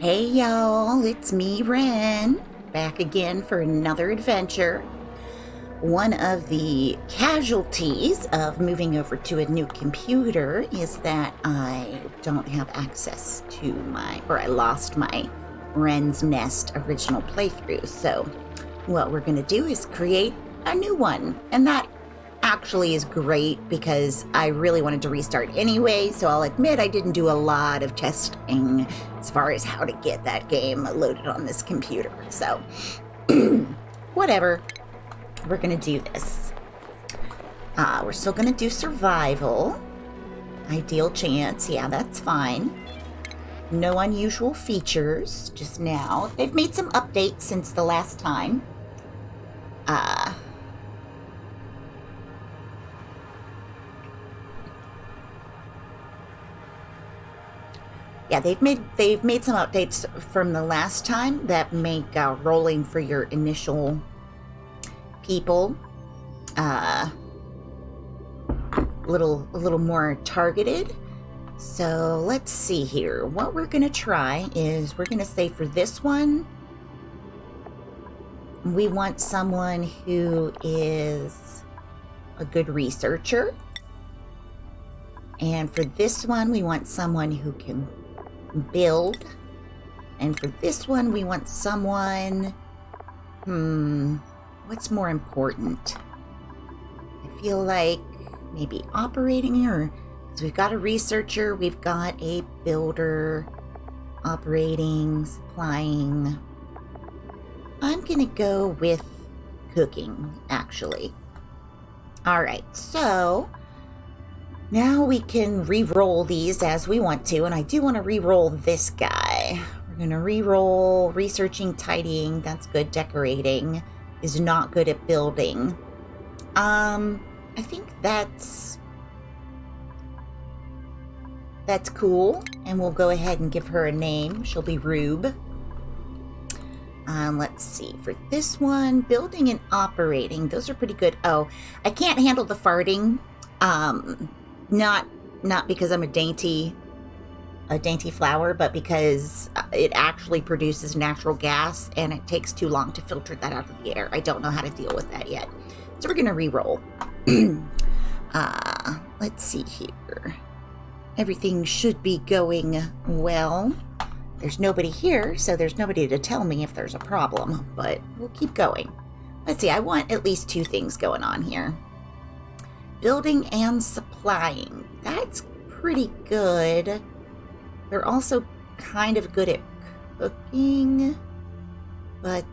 Hey y'all, it's me, Ren, back again for another adventure. One of the casualties of moving over to a new computer is that I don't have access to I lost my Wren's Nest original playthrough. So what we're gonna do is create a new one, and that actually is great because I really wanted to restart anyway, so I'll admit I didn't do a lot of testing as far as how to get that game loaded on this computer. So, whatever. We're going to do this. We're still going to do survival. Ideal chance. Yeah, that's fine. No unusual features just now. They've made some updates since the last time. Yeah, they've made some updates from the last time that make rolling for your initial people a little more targeted. So let's see here. What we're gonna try is we're gonna say for this one we want someone who is a good researcher, and for this one we want someone who can build, and for this one we want someone what's more important? I feel like maybe operating, or because we've got a researcher, we've got a builder, operating, supplying. I'm gonna go with cooking, actually. All right, so now we can re-roll these as we want to, and I do want to re-roll this guy. We're going to re-roll researching, tidying. That's good. Decorating is not good at building. I think that's cool, and we'll go ahead and give her a name. She'll be Rube. Let's see. For this one, building and operating. Those are pretty good. Oh, I can't handle the farting. Not because I'm a dainty flower, but because it actually produces natural gas and it takes too long to filter that out of the air. I don't know how to deal with that yet. So we're gonna re-roll. Let's see here. Everything should be going well. There's nobody here, so there's nobody to tell me if there's a problem, but we'll keep going. Let's see, I want at least two things going on here. Building and supplying. That's pretty good. They're also kind of good at cooking, but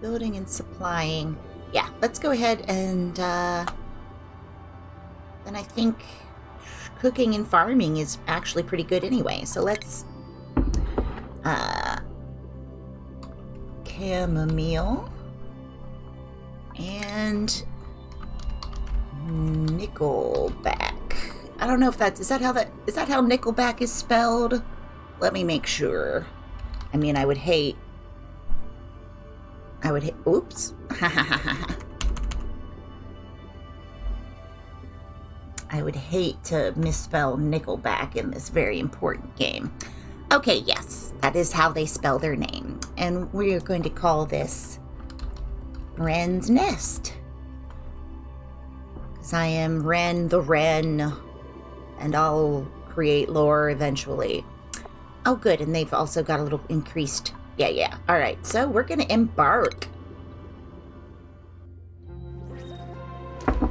building and supplying. Yeah, let's go ahead and then I think cooking and farming is actually pretty good anyway. So let's chamomile and Nickelback. I don't know if is that how Nickelback is spelled? Let me make sure. I mean, I would hate, oops. I would hate to misspell Nickelback in this very important game. Okay, yes, that is how they spell their name. And we're going to call this Wren's Nest. I am Ren the Wren, and I'll create lore eventually. Oh, good, and they've also got a little increased. Yeah. All right, so we're going to embark.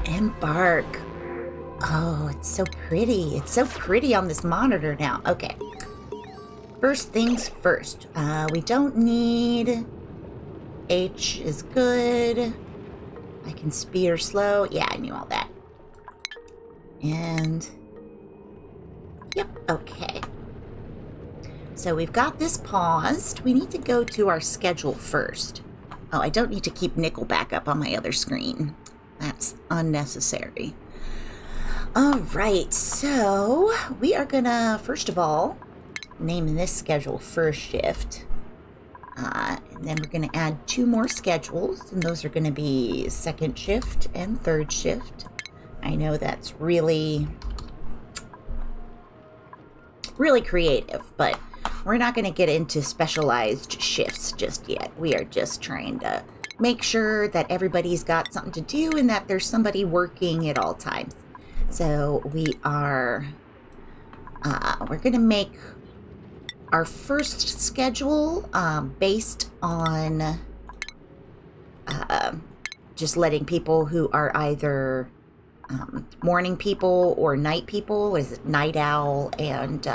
Embark. Oh, it's so pretty. It's so pretty on this monitor now. Okay. First things first. We don't need... H is good. I can speed or slow. Yeah, I knew all that. And... Yep, okay. So we've got this paused. We need to go to our schedule first. Oh, I don't need to keep Nickelback up on my other screen. That's unnecessary. All right, so we are gonna, first of all, name this schedule first shift. And then we're going to add 2 more schedules, and those are going to be second shift and third shift. I know that's really creative, but we're not going to get into specialized shifts just yet. We are just trying to make sure that everybody's got something to do and that there's somebody working at all times. So we are, we're going to make our first schedule based on just letting people who are either morning people or night people, is it night owl and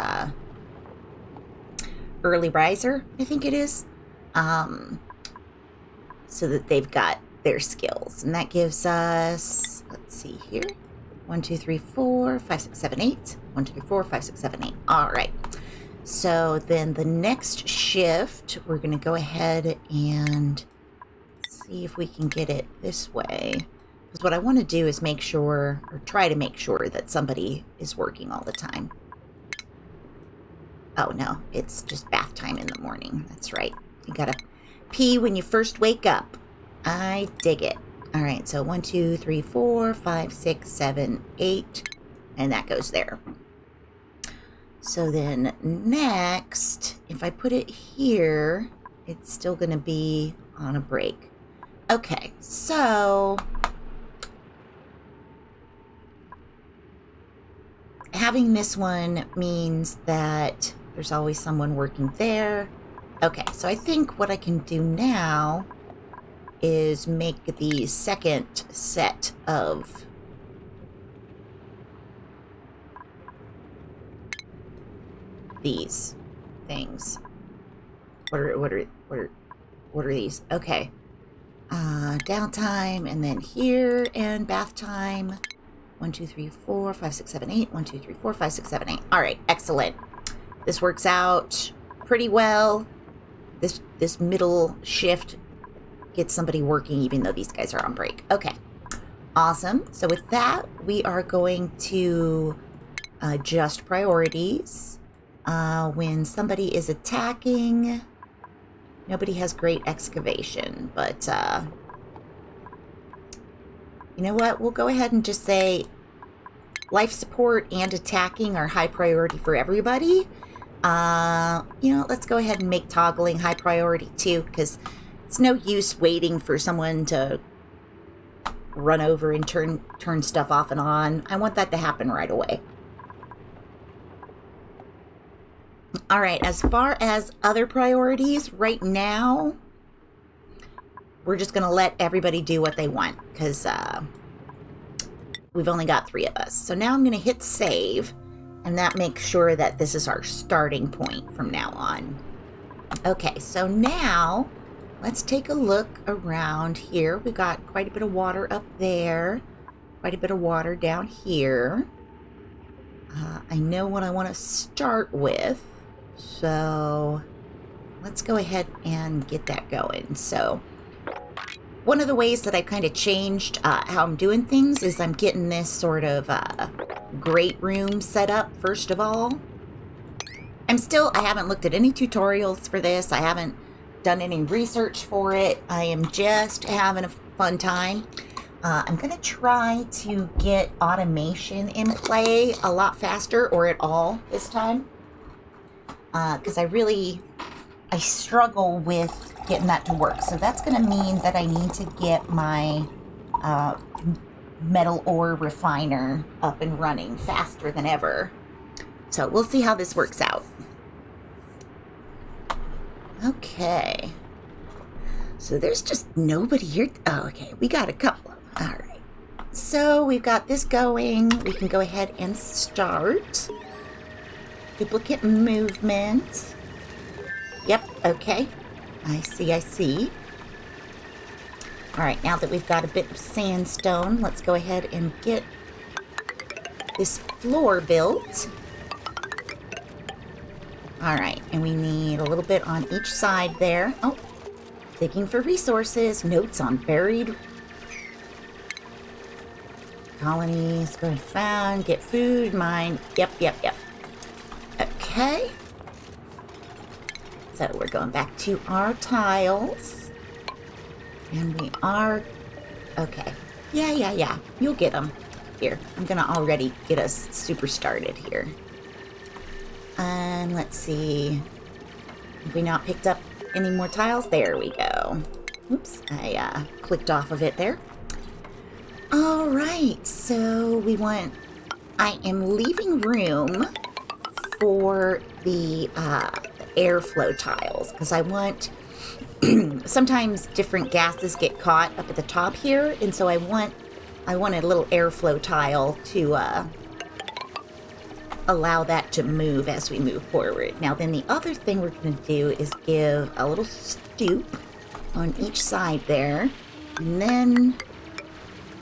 early riser, I think it is, so that they've got their skills. And that gives us, let's see here, 1, 2, 3, 4, 5, 6, 7, 8. 1, 2, 3, 4, 5, 6, 7, 8. All right. So then the next shift, we're going to go ahead and see if we can get it this way. Because what I want to do is make sure, or try to make sure, that somebody is working all the time. Oh, no, it's just bath time in the morning. That's right. You gotta pee when you first wake up. I dig it. All right, so 1, 2, 3, 4, 5, 6, 7, 8, and that goes there. So then next, if I put it here, it's still going to be on a break. Okay, so having this one means that there's always someone working there. Okay, so I think what I can do now is make the second set of these things. What are these? Okay. Downtime, and then here, and bath time. 1, 2, 3, 4, 5, 6, 7, 8. 1, 2, 3, 4, 5, 6, 7, 8. All right, excellent. This works out pretty well. This middle shift gets somebody working even though these guys are on break. Okay, awesome. So with that, we are going to adjust priorities. When somebody is attacking, nobody has great excavation, but you know what? We'll go ahead and just say life support and attacking are high priority for everybody. You know, let's go ahead and make toggling high priority too, because it's no use waiting for someone to run over and turn stuff off and on. I want that to happen right away. All right, as far as other priorities, right now, we're just going to let everybody do what they want, because we've only got 3 of us. So now I'm going to hit save, and that makes sure that this is our starting point from now on. Okay, so now let's take a look around here. We've got quite a bit of water up there, quite a bit of water down here. I know what I want to start with, so let's go ahead and get that going. So one of the ways that I kind of changed how I'm doing things is I'm getting this sort of great room set up first of all. I haven't looked at any tutorials for this. I haven't done any research for it. I am just having a fun time. I'm going to try to get automation in play a lot faster, or at all this time. Because I struggle with getting that to work. So that's going to mean that I need to get my metal ore refiner up and running faster than ever. So we'll see how this works out. Okay. So there's just nobody here. Oh, okay. We got a couple. All right. So we've got this going. We can go ahead and start. Duplicate movement. Yep, okay. I see. All right, now that we've got a bit of sandstone, let's go ahead and get this floor built. All right, and we need a little bit on each side there. Oh, digging for resources. Notes on buried colonies. Go found, get food, mine. Yep. Okay. So we're going back to our tiles. And we are... Okay. Yeah. You'll get them. Here, I'm going to already get us super started here. And let's see. Have we not picked up any more tiles? There we go. Oops, I clicked off of it there. All right, so I am leaving room for the airflow tiles because I want, sometimes different gases get caught up at the top here, and so I want a little airflow tile to allow that to move as we move forward. Now then, the other thing we're going to do is give a little stoop on each side there, and then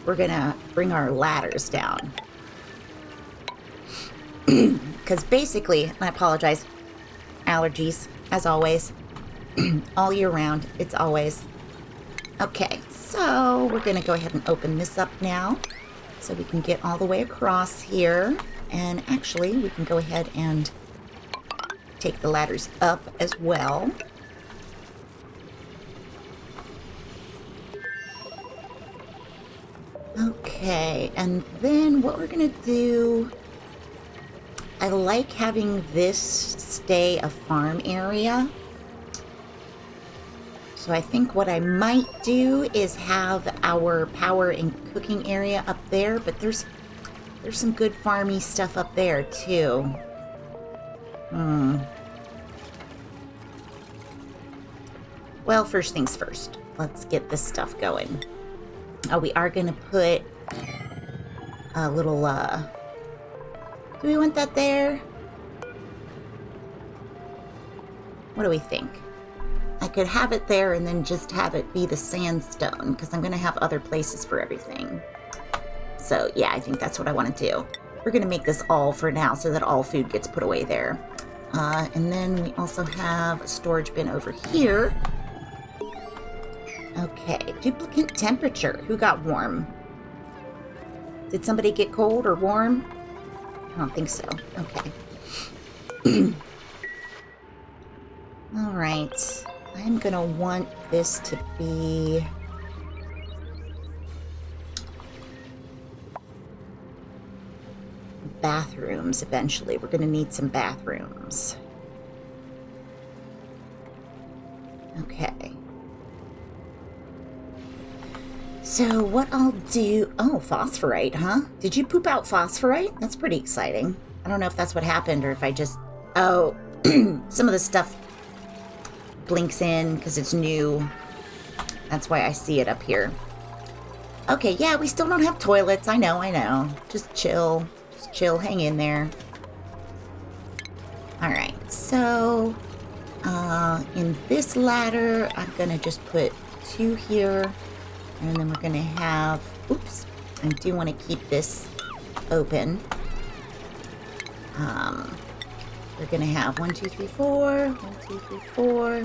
we're going to bring our ladders down. Because basically, and I apologize, allergies, as always, all year round, it's always. Okay, so we're going to go ahead and open this up now so we can get all the way across here. And actually, we can go ahead and take the ladders up as well. Okay, and then what we're going to do, I like having this stay a farm area. So I think what I might do is have our power and cooking area up there, but there's some good farmy stuff up there too. Well, first things first. Let's get this stuff going. Oh, we are going to put a little, do we want that there? What do we think? I could have it there and then just have it be the sandstone, because I'm going to have other places for everything. So, yeah, I think that's what I want to do. We're going to make this all for now so that all food gets put away there. And then we also have a storage bin over here. Okay, duplicate temperature. Who got warm? Did somebody get cold or warm? I don't think so. Okay. All right. I'm going to want this to be... bathrooms eventually. We're going to need some bathrooms. Okay. So what I'll do... Oh, phosphorite, huh? Did you poop out phosphorite? That's pretty exciting. I don't know if that's what happened or if I just... Oh, some of the stuff blinks in because it's new. That's why I see it up here. Okay, yeah, we still don't have toilets. I know. Just chill. Just chill. Hang in there. All right, so in this ladder, I'm going to just put 2 here. And then we're going to have... Oops. I do want to keep this open. We're going to have 1, 2, 3, 4. 1, 2, 3, 4.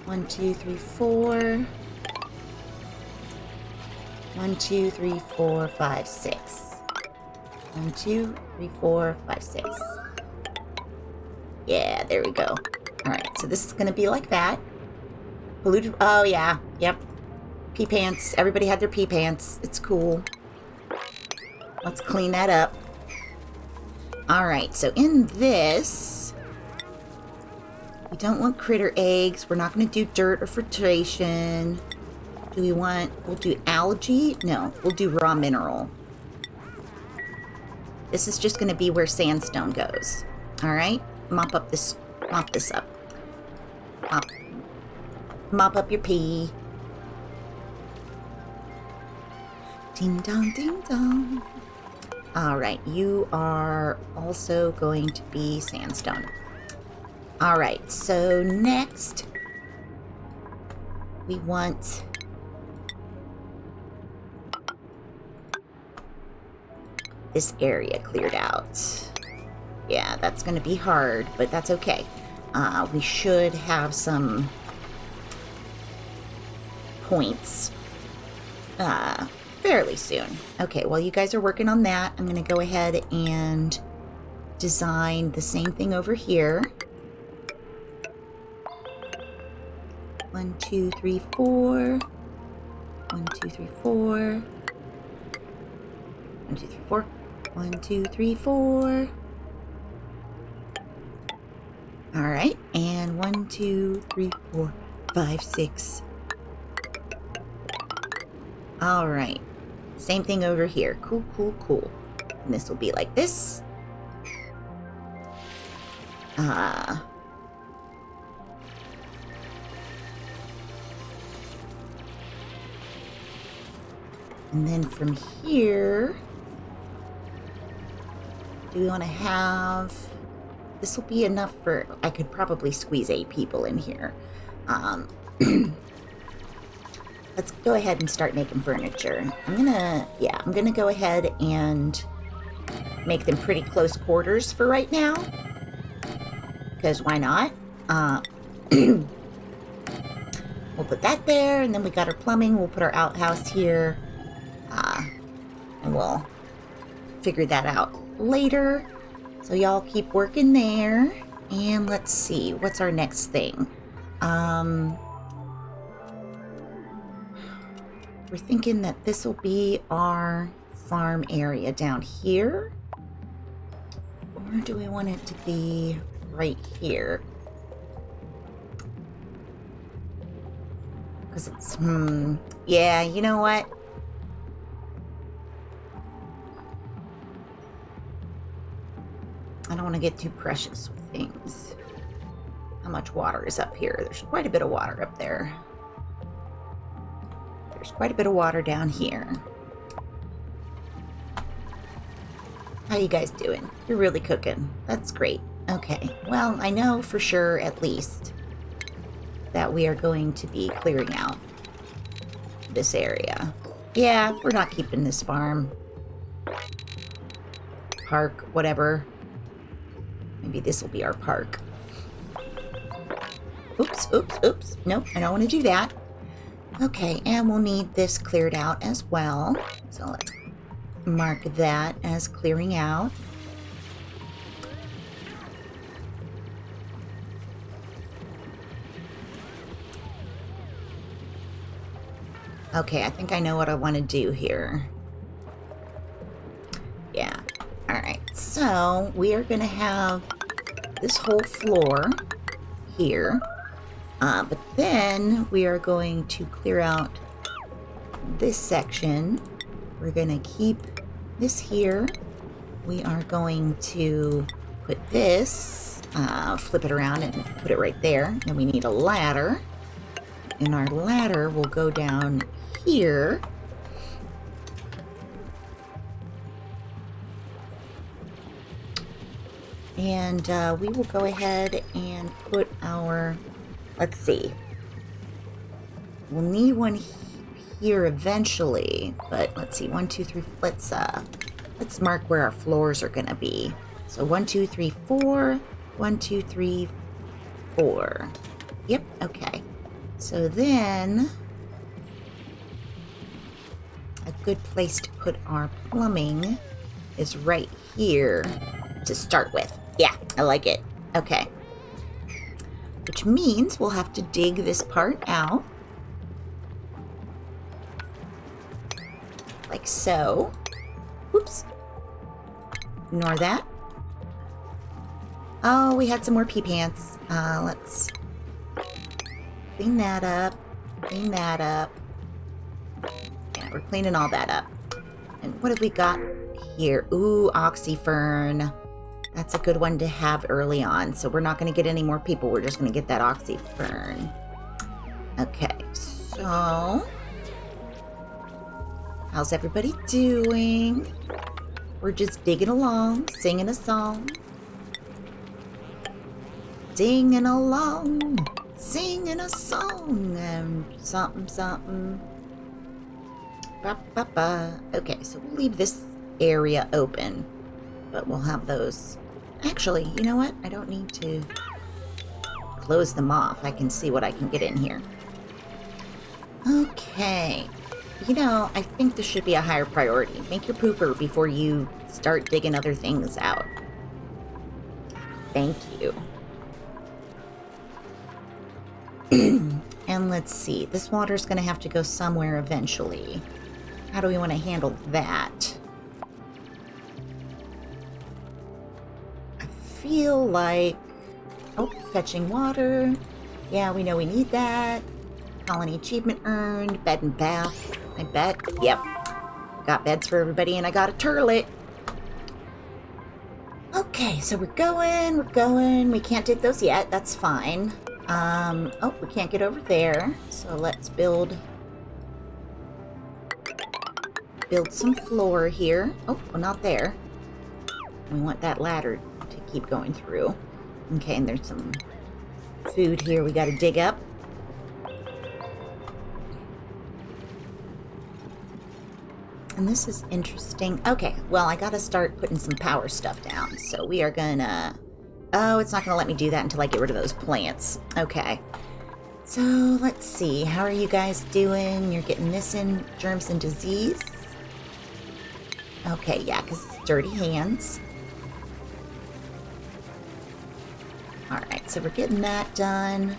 1, 2, 3, 4. 1, 2, 3, 4, 5, 6. 1, 2, 3, 4, 5, 6. Yeah, there we go. All right, so this is going to be like that. Polluted... Oh, yeah. Yep. Pee pants. Everybody had their pee pants. It's cool. Let's clean that up. All right, so in this, we don't want critter eggs. We're not going to do dirt or filtration. Do we want... We'll do algae? No, we'll do raw mineral. This is just going to be where sandstone goes. All right? Mop this up. Mop up your pee. Ding dong, ding dong. All right, you are also going to be sandstone. All right, so next we want this area cleared out. Yeah, that's going to be hard, but that's okay. We should have some points fairly soon. Okay, while you guys are working on that, I'm going to go ahead and design the same thing over here. 1, 2, 3, 4. 1, 2, 3, 4. 1, 2, 3, 4. 1, 2, 3, 4. All right, and 1, 2, 3, 4, 5, 6. All right, same thing over here. Cool, cool, cool. And this will be like this. And then from here, do we want to have... This will be enough for... I could probably squeeze 8 people in here. Let's go ahead and start making furniture. I'm gonna go ahead and make them pretty close quarters for right now. Because why not? We'll put that there, and then we got our plumbing. We'll put our outhouse here. And we'll figure that out later. So y'all keep working there. And let's see, what's our next thing? We're thinking that this will be our farm area down here. Or do we want it to be right here? Because it's, yeah, you know what? I don't want to get too precious with things. How much water is up here? There's quite a bit of water up there. There's quite a bit of water down here. How you guys doing? You're really cooking. That's great. Okay, well, I know for sure, at least, that we are going to be clearing out this area. Yeah, we're not keeping this farm. Park, whatever. Maybe this will be our park. Oops, oops, oops. Nope, I don't want to do that. Okay, and we'll need this cleared out as well. So let's mark that as clearing out. Okay, I think I know what I want to do here. Yeah. Alright, so we are going to have this whole floor here. But then we are going to clear out this section. We're going to keep this here. We are going to put this, flip it around and put it right there. Then we need a ladder. And our ladder will go down here. And we will go ahead and put our, let's see. We'll need one here eventually, but let's see, 1, 2, 3, let's mark where our floors are gonna be. So 1, 2, 3, 4, 1, 2, 3, 4. Yep, okay. So then, a good place to put our plumbing is right here to start with. Yeah, I like it. Okay. Which means we'll have to dig this part out. Like so. Oops. Ignore that. Oh, we had some more pee pants. Let's clean that up. Clean that up. Yeah, we're cleaning all that up. And what have we got here? Ooh, oxyfern. That's a good one to have early on. So we're not going to get any more people. We're just going to get that oxyfern. Okay, so how's everybody doing? We're just digging along, singing a song. Singing along, singing a song, and something, something. Ba-ba-ba. Okay, so we'll leave this area open, but we'll have those. Actually, you know what? I don't need to close them off. I can see what I can get in here. Okay. You know, I think this should be a higher priority. Make your pooper before you start digging other things out. Thank you. And let's see. This water's going to have to go somewhere eventually. How do we want to handle that? I feel like Oh, fetching water. Yeah, we know we need that. Colony achievement earned. Bed and bath. I bet. Yep. Got beds for everybody, and I got a turlet. Okay, so we're going. We can't dig those yet. That's fine. Oh, we can't get over there. So let's build some floor here. Oh, well, not there. We want that ladder to keep going through. Okay, and there's some food here we got to dig up. And this is interesting. Okay, well, I gotta start putting some power stuff down. So we are gonna... Oh, it's not gonna let me do that until I get rid of those plants. Okay. So, let's see. How are you guys doing? You're getting missing germs and disease? Okay, yeah, because it's dirty hands. Alright, so we're getting that done.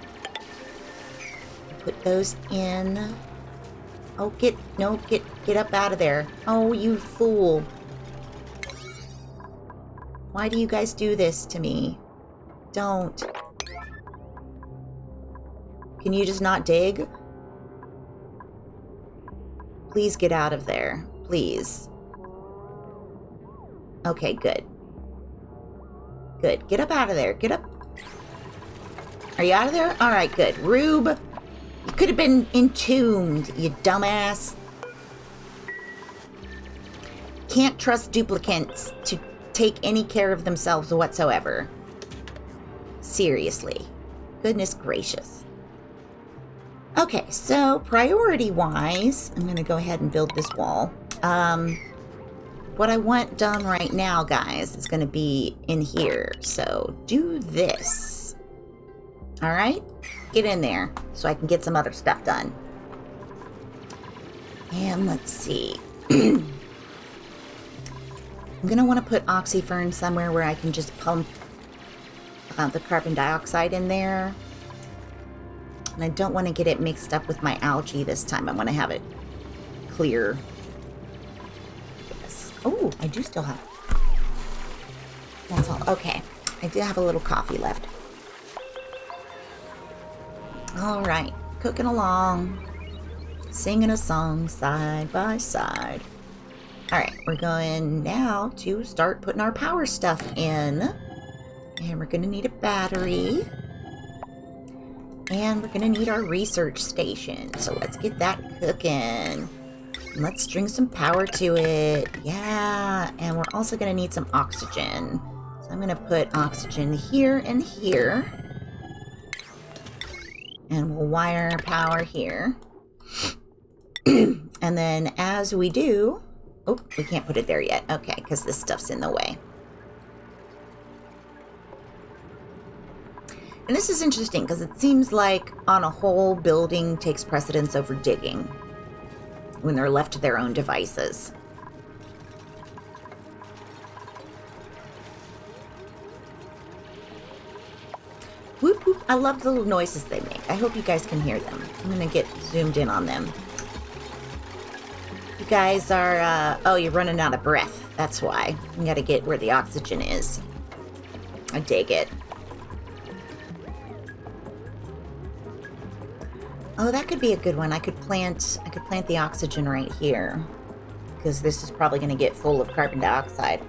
Put those in. Oh, get up out of there. Oh, you fool. Why do you guys do this to me? Don't. Can you just not dig? Please get out of there. Please. Okay, good. Good. Get up out of there. Get up. Are you out of there? Alright, good. Rube. You could have been entombed, you dumbass. Can't trust duplicates to take any care of themselves whatsoever. Seriously. Goodness gracious. Okay, so priority-wise, I'm going to go ahead and build this wall. What I want done right now, guys, is going to be in here. So do this. All right? Get in there so I can get some other stuff done. And let's see. I'm going to want to put Oxyfern somewhere where I can just pump the carbon dioxide in there. And I don't want to get it mixed up with my algae this time. I want to have it clear. Yes. Oh, I do still have... That's all. Okay. I do have a little coffee left. All right, cooking along, singing a song side by side. All right, we're going now to start putting our power stuff in. And we're going to need a battery. And we're going to need our research station. So let's get that cooking. Let's string some power to it. Yeah, and we're also going to need some oxygen. So I'm going to put oxygen here and here. And we'll wire power here. And then as we do... Oh, we can't put it there yet. Okay, because this stuff's in the way. And this is interesting because it seems like on a whole, building takes precedence over digging when they're left to their own devices. Whoop, whoop. I love the little noises they make. I hope you guys can hear them. I'm going to get zoomed in on them. You guys are, oh, you're running out of breath. That's why. You got to get where the oxygen is. I dig it. Oh, that could be a good one. I could plant the oxygen right here. Because this is probably going to get full of carbon dioxide.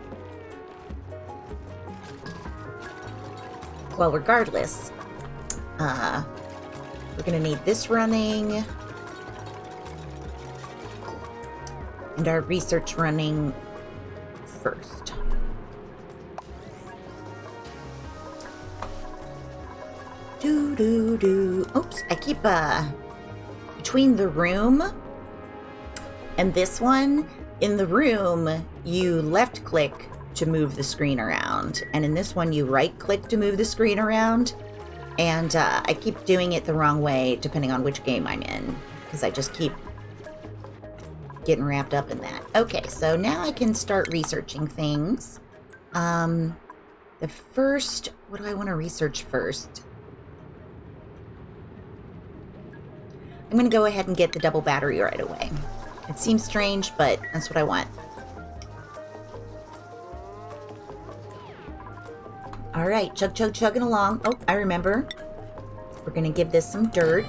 Well, regardless, we're going to need this running, and our research running first. Oops, I keep, between the room and this one, in the room, you left click to move the screen around, and in this one you right click to move the screen around, and I keep doing it the wrong way depending on which game I'm in because I just keep getting wrapped up in that. Okay, so now I can start researching things. The first, what do I want to research first? I'm going to go ahead and get the double battery right away. It seems strange, but that's what I want. All All right, chugging along. Oh, I remember. We're going to give this some dirt.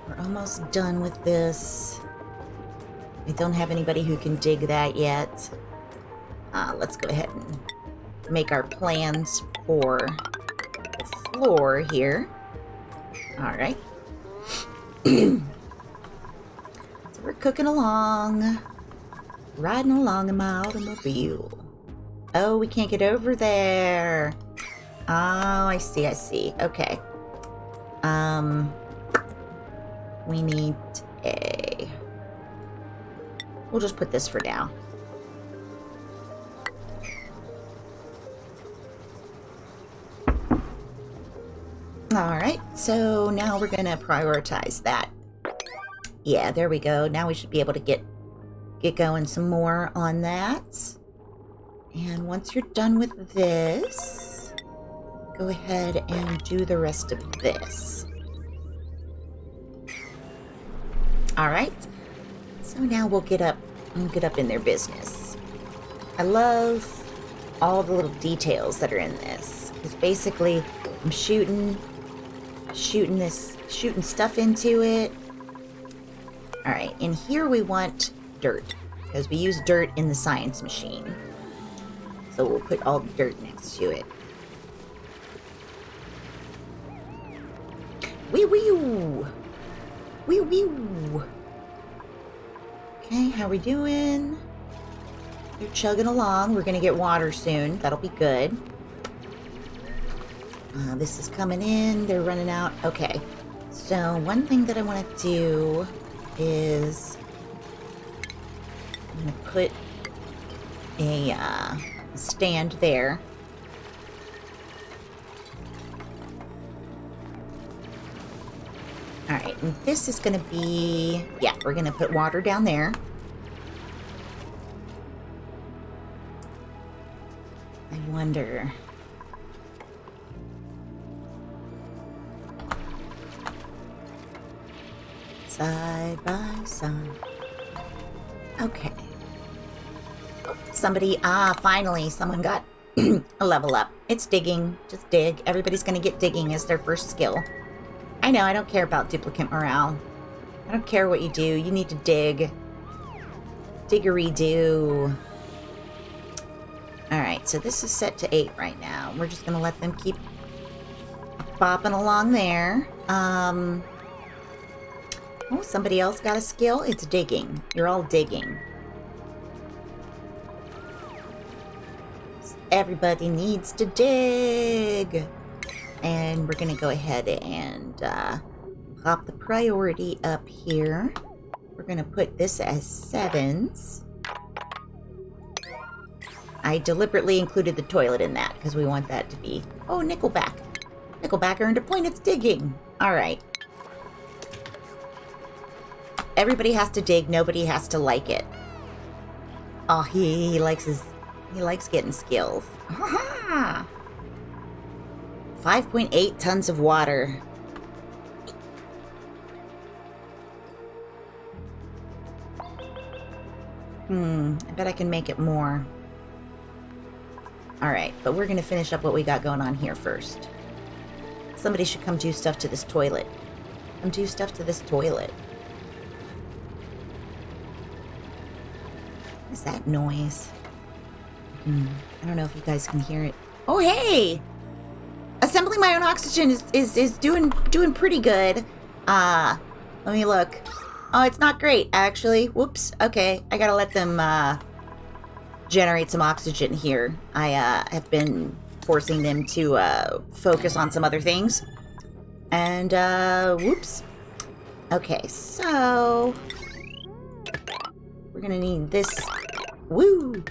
We're almost done with this. I don't have anybody who can dig that yet. Let's go ahead and make our plans for the floor here. All right. So we're cooking along. Riding along in my automobile. Oh, we can't get over there. Oh, I see. Okay. We need a... We'll just put this for now. Alright, so now we're going to prioritize that. Yeah, there we go. Now we should be able to get going some more on that. And once you're done with this, go ahead and do the rest of this. Alright, so now we'll get up in their business. I love all the little details that are in this. Because basically, I'm shooting stuff into it. Alright, and here we want dirt, because we use dirt in the science machine. So we'll put all the dirt next to it. Wee-wee-oo! Wee-wee-oo! Okay, how we doing? They're chugging along. We're gonna get water soon. That'll be good. This is coming in. They're running out. Okay. So one thing that I want to do is I'm going to put a stand there. Alright, and this is going to be... Yeah, we're going to put water down there. I wonder... Side by side. Okay. Oh, somebody, finally, someone got a level up. It's digging. Just dig. Everybody's going to get digging as their first skill. I know, I don't care about duplicate morale. I don't care what you do. You need to dig. Diggery-do. Alright, so this is set to 8 right now. We're just going to let them keep bopping along there. Oh, somebody else got a skill? It's digging. You're all digging. Everybody needs to dig. And we're going to go ahead and pop the priority up here. We're going to put this as 7s. I deliberately included the toilet in that because we want that to be... Oh, Nickelback. Nickelback earned a point. It's digging. All right. Everybody has to dig. Nobody has to like it. Oh, he likes getting skills. Ha-ha! 5.8 tons of water. I bet I can make it more. Alright, but we're going to finish up what we got going on here first. Somebody should come do stuff to this toilet. Come do stuff to this toilet. What is that noise? I don't know if you guys can hear it. Oh, hey! Assembling my own oxygen is doing pretty good. Let me look. Oh, it's not great, actually. Whoops. Okay, I gotta let them generate some oxygen here. I have been forcing them to focus on some other things. And, whoops. Okay, so... we're gonna need this... Woo!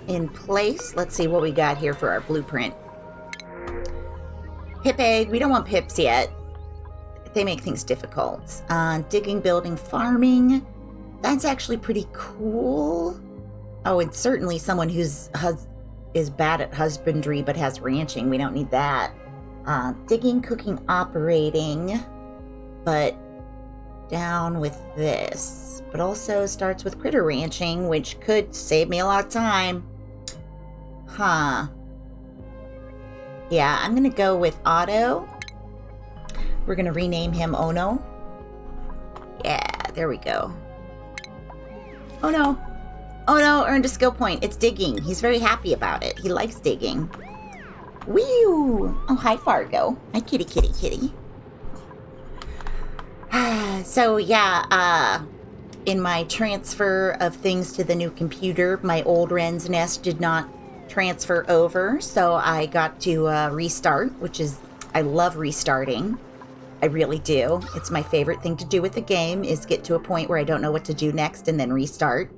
In place. Let's see what we got here for our blueprint. Pip egg. We don't want pips yet. They make things difficult. Digging, building, farming. That's actually pretty cool. Oh, and certainly someone who's is bad at husbandry but has ranching. We don't need that. Digging, cooking, operating. But down with this, but also starts with critter ranching, which could save me a lot of time. Huh. Yeah, I'm gonna go with Otto. We're gonna rename him Ono. Yeah, there we go. Oh no. Oh no, earned a skill point. It's digging. He's very happy about it. He likes digging. Wee! Oh, hi, Fargo. Hi, kitty, kitty, kitty. So, yeah, in my transfer of things to the new computer, my old Wren's Nest did not transfer over, so I got to restart, which is, I love restarting. I really do. It's my favorite thing to do with the game, is get to a point where I don't know what to do next and then restart.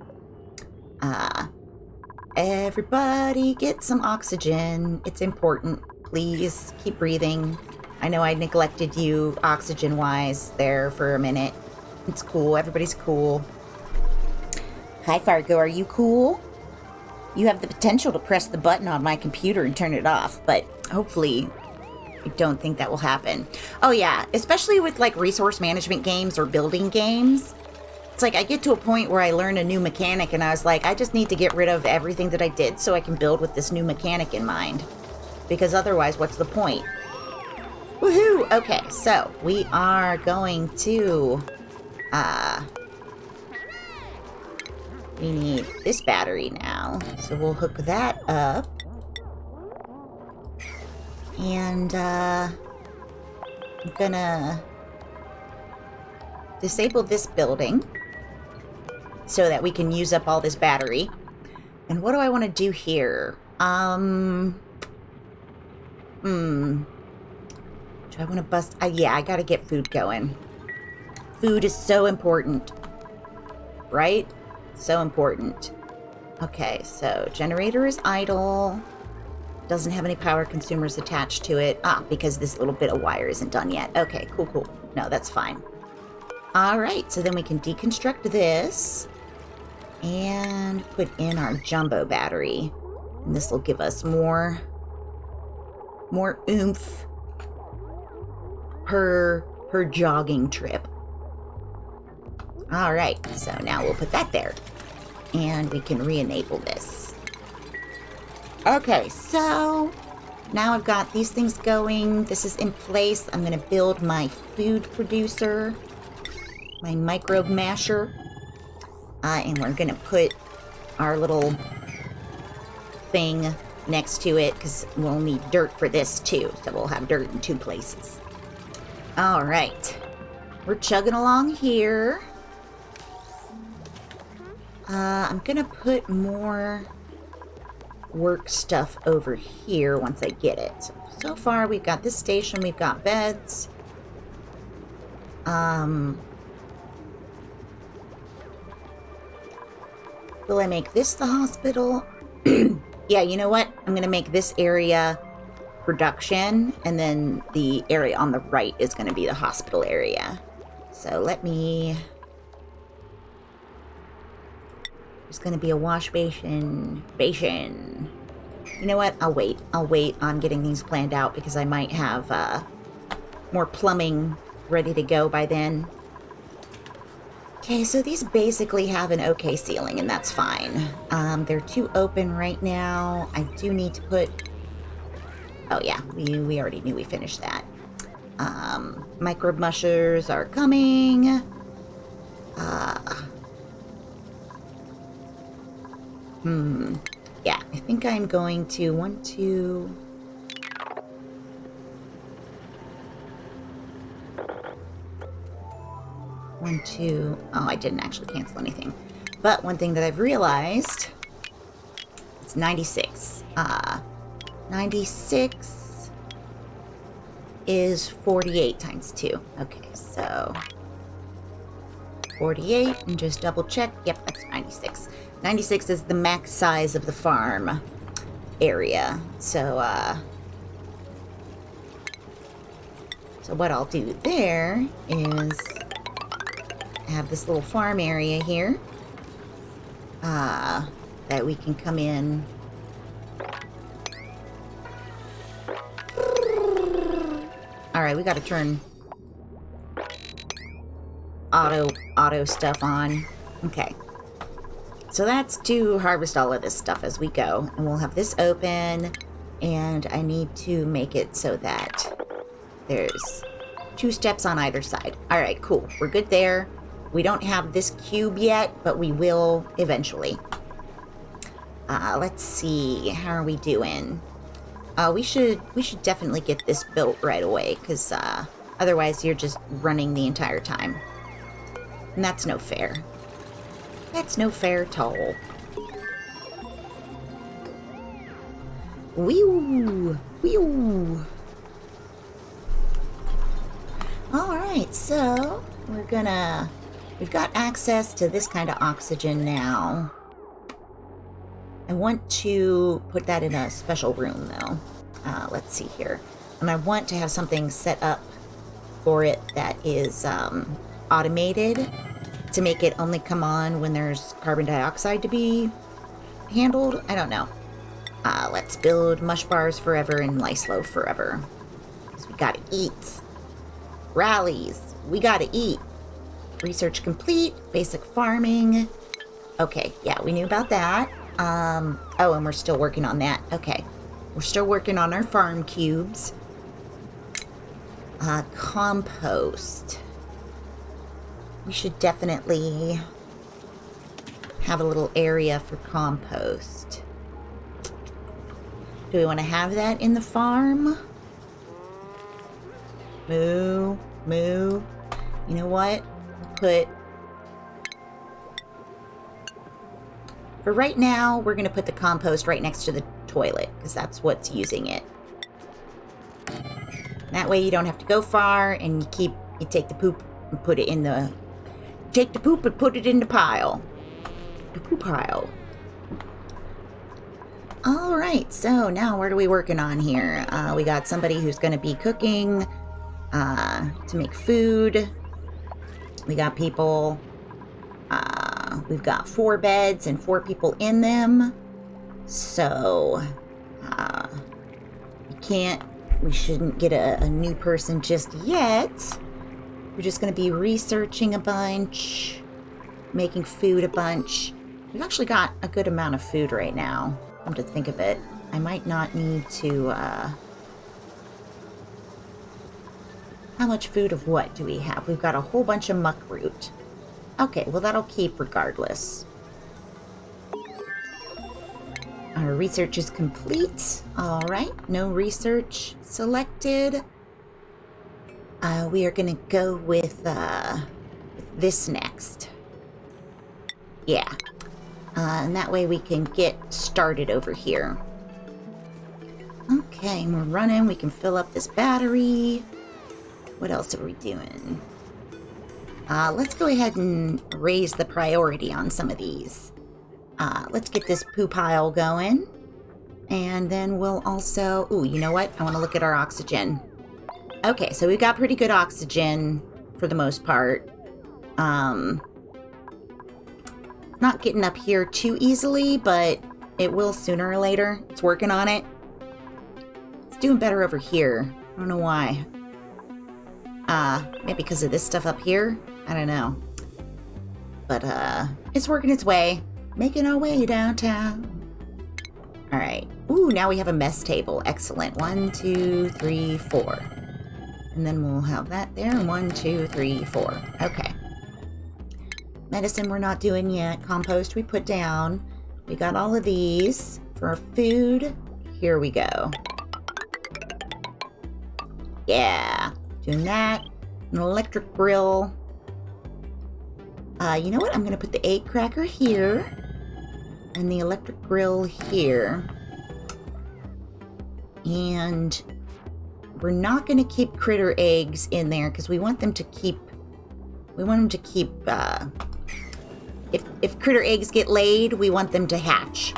Everybody get some oxygen. It's important. Please keep breathing. I know I neglected you oxygen-wise there for a minute. It's cool. Everybody's cool. Hi, Fargo. Are you cool? You have the potential to press the button on my computer and turn it off, but hopefully I don't think that will happen. Oh, yeah. Especially with, like, resource management games or building games. It's like I get to a point where I learn a new mechanic and I was like, I just need to get rid of everything that I did so I can build with this new mechanic in mind. Because otherwise, what's the point? Woohoo! Okay, so we are going to, we need this battery now. So we'll hook that up. And, I'm gonna disable this building so that we can use up all this battery. And what do I want to do here? Do I want to bust? Yeah, I gotta get food going. Food is so important. Right? So important. Okay, so generator is idle. Doesn't have any power consumers attached to it. Because this little bit of wire isn't done yet. Okay, cool, cool. No, that's fine. Alright, so then we can deconstruct this and put in our jumbo battery. And this will give us more oomph per jogging trip. Alright, so now we'll put that there. And we can re-enable this. Okay, so now I've got these things going. This is in place. I'm going to build my food producer, my microbe masher. And we're going to put our little thing next to it because we'll need dirt for this too. So we'll have dirt in two places. All right. We're chugging along here. I'm going to put more work stuff over here once I get it. So far, we've got this station. We've got beds. Will I make this the hospital? Yeah, you know what? I'm going to make this area production, and then the area on the right is going to be the hospital area. So let me... There's going to be a wash basin. You know what? I'll wait. I'll wait on getting these planned out because I might have more plumbing ready to go by then. Okay, so these basically have an okay ceiling, and that's fine. They're too open right now. I do need to put... Oh, yeah, we already knew we finished that. Microbe mushers are coming. Yeah, I think I'm going to 1, 2... One, two... Oh, I didn't actually cancel anything. But one thing that I've realized... It's 96. 96 is 48 times 2. Okay, so... 48, and just double check. Yep, that's 96. 96 is the max size of the farm area. So, so what I'll do there is... have this little farm area here that we can come in. All right, we got to turn auto stuff on. Okay. So that's to harvest all of this stuff as we go. And we'll have this open. And I need to make it so that there's 2 steps on either side. All right, cool. We're good there. We don't have this cube yet, but we will eventually. Let's see. How are we doing? We should definitely get this built right away, because otherwise you're just running the entire time. And that's no fair. That's no fair at all. Whew! Whew! Alright, so we've got access to this kind of oxygen now. I want to put that in a special room, though. Let's see here. And I want to have something set up for it that is automated to make it only come on when there's carbon dioxide to be handled. I don't know. Let's build mush bars forever and Lyslo forever. Because we gotta eat. Rallies. We gotta eat. Research complete. Basic farming. Okay, yeah, we knew about that. Oh, and we're still working on that. Okay. We're still working on our farm cubes. Compost. We should definitely have a little area for compost. Do we want to have that in the farm? Moo, moo. You know what? For right now, we're going to put the compost right next to the toilet, because that's what's using it. That way you don't have to go far, and you take the poop and put it in the... Take the poop and put it in the pile. The poop pile. Alright, so now what are we working on here? We got somebody who's going to be cooking to make food. We got people... we've got 4 beds and 4 people in them. So, we shouldn't get a new person just yet. We're just going to be researching a bunch, making food a bunch. We've actually got a good amount of food right now, come to think of it. I might not need to, how much food of what do we have? We've got a whole bunch of muck root. Okay, well that'll keep regardless. Our research is complete. Alright, no research selected. We are going to go with this next. Yeah. And that way we can get started over here. Okay, and we're running. We can fill up this battery. What else are we doing? Let's go ahead and raise the priority on some of these. Let's get this poo pile going. And then we'll also... Ooh, you know what? I want to look at our oxygen. Okay, so we've got pretty good oxygen for the most part. Not getting up here too easily, but it will sooner or later. It's working on it. It's doing better over here. I don't know why. Maybe because of this stuff up here? I don't know. But, it's working its way. Making our way downtown. Alright. Ooh, now we have a mess table. Excellent. 1, 2, 3, 4. And then we'll have that there. 1, 2, 3, 4. Okay. Medicine we're not doing yet. Compost we put down. We got all of these. For our food, here we go. Yeah. Doing that. An electric grill. You know what? I'm going to put the egg cracker here. And the electric grill here. And we're not going to keep critter eggs in there because we want them to keep... if critter eggs get laid, we want them to hatch.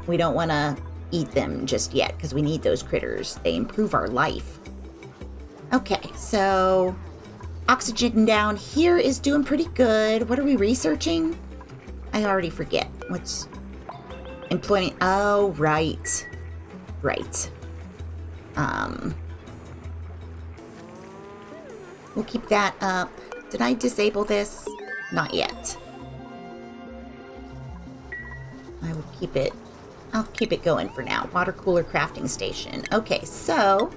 We don't want to eat them just yet because we need those critters. They improve our life. Okay, so oxygen down here is doing pretty good. What are we researching? I already forget. What's employment? Oh, right. Right. We'll keep that up. Did I disable this? Not yet. I will keep it. I'll keep it going for now. Water cooler crafting station. Okay, so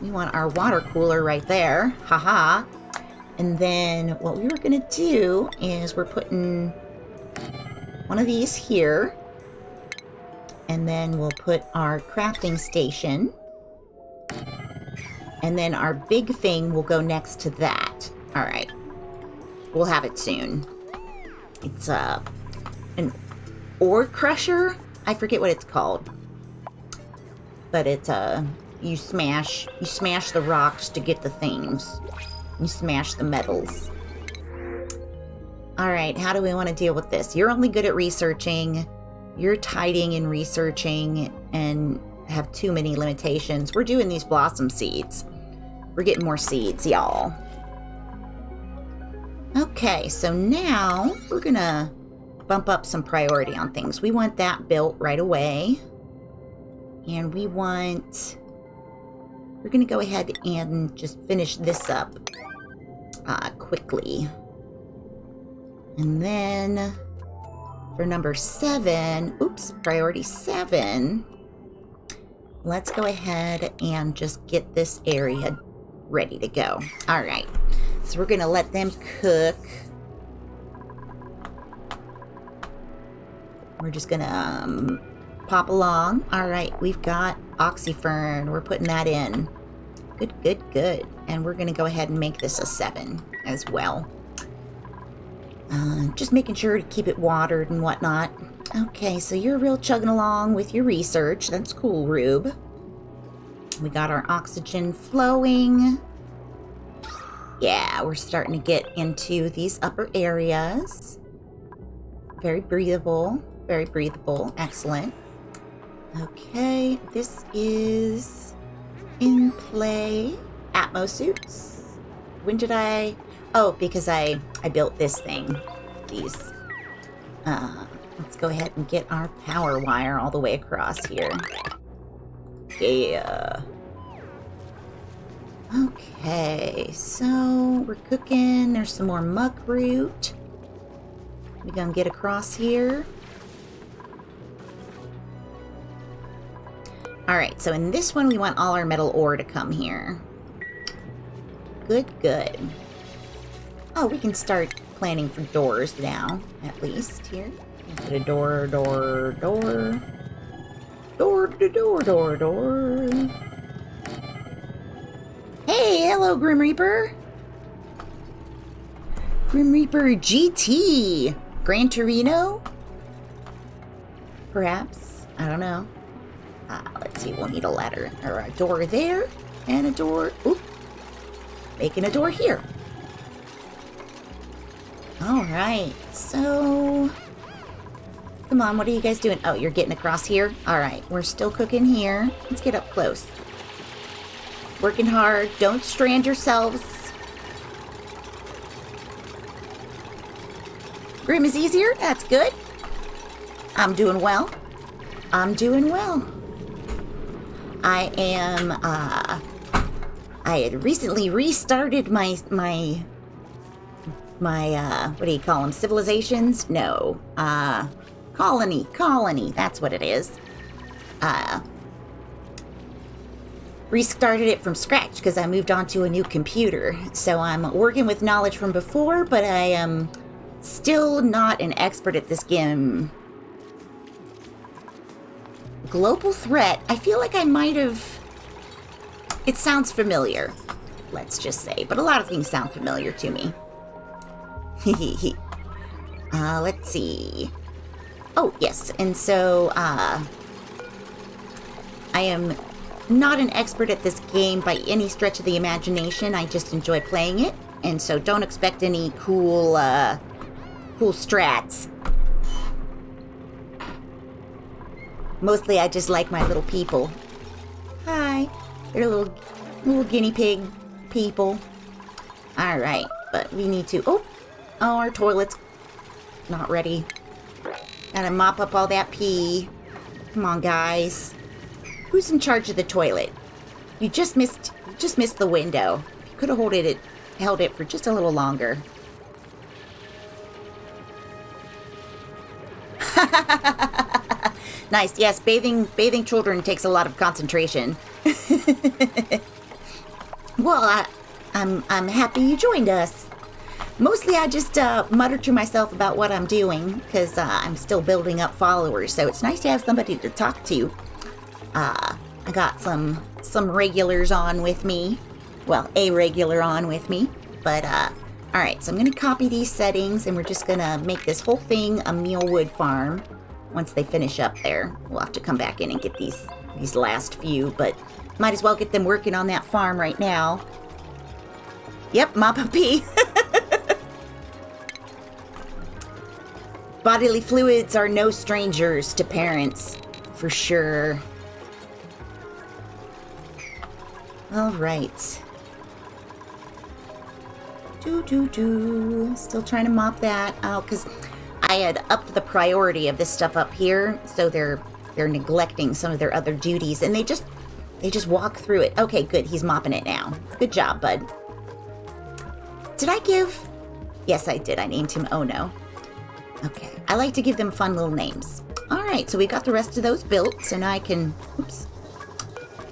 we want our water cooler right there. Haha. And then what we were going to do is we're putting one of these here. And then we'll put our crafting station. And then our big thing will go next to that. All right. We'll have it soon. It's an ore crusher. I forget what it's called. But it's you smash the rocks to get the things. You smash the metals. All right, how do we want to deal with this? You're only good at researching. You're tiding and researching and have too many limitations. We're doing these blossom seeds. We're getting more seeds, y'all. Okay, so now we're gonna bump up some priority on things. We want that built right away. And we're gonna go ahead and just finish this up quickly. And then for number 7, priority 7, let's go ahead and just get this area ready to go. All right, so we're gonna let them cook. We're just gonna pop along. All right, we've got Oxyfern. We're putting that in. Good, good, good. And we're gonna go ahead and make this a 7 as well. Just making sure to keep it watered and whatnot. Okay, so you're real chugging along with your research. That's cool, Rube. We got our oxygen flowing. Yeah, we're starting to get into these upper areas. Very breathable. Very breathable. Excellent. Okay, this is in play. Atmo suits. When did I... Oh, because I built this thing. These. Let's go ahead and get our power wire all the way across here. Yeah. Okay, so we're cooking. There's some more muck root. We gonna get across here. Alright, so in this one we want all our metal ore to come here. Good, good. Oh, we can start planning for doors now, at least here. Put a door. Door. Hey, hello, Grim Reaper. Grim Reaper GT. Gran Torino? Perhaps. I don't know. Let's see, we'll need a ladder. Or a door there. And a door. Oop. Making a door here. Alright, so... Come on, what are you guys doing? Oh, you're getting across here? Alright, we're still cooking here. Let's get up close. Working hard. Don't strand yourselves. Grim is easier? That's good. I'm doing well. I'm doing well. I am, I had recently restarted my what do you call them? Civilizations? No. Colony. That's what it is. Restarted it from scratch because I moved on to a new computer. So I'm working with knowledge from before, but I am still not an expert at this game. Global threat. I feel like I might have... It sounds familiar, let's just say. But a lot of things sound familiar to me. Let's see. Oh, yes. And so, I am not an expert at this game by any stretch of the imagination. I just enjoy playing it. And so don't expect any cool strats. Mostly I just like my little people. Hi. They're little guinea pig people. Alright, but we need to... Oh, our toilet's not ready. Gotta mop up all that pee. Come on, guys. Who's in charge of the toilet? You just missed the window. You could have held it for just a little longer. Nice. Yes, bathing children takes a lot of concentration. Well, I'm happy you joined us. Mostly I just mutter to myself about what I'm doing because I'm still building up followers, so it's nice to have somebody to talk to. I got some regulars on with me. Well, a regular on with me. But, alright, so I'm going to copy these settings, and we're just going to make this whole thing a mealwood farm. Once they finish up there, we'll have to come back in and get these last few, but might as well get them working on that farm right now. Yep, Mappa P. Bodily fluids are no strangers to parents, for sure. All right. Still trying to mop that out because I had upped the priority of this stuff up here, so they're neglecting some of their other duties, and they just walk through it. Okay, good. He's mopping it now. Good job, bud. Did I give? Yes, I did. I named him Ono. Okay. I like to give them fun little names. All right, so we got the rest of those built, so now I can, oops.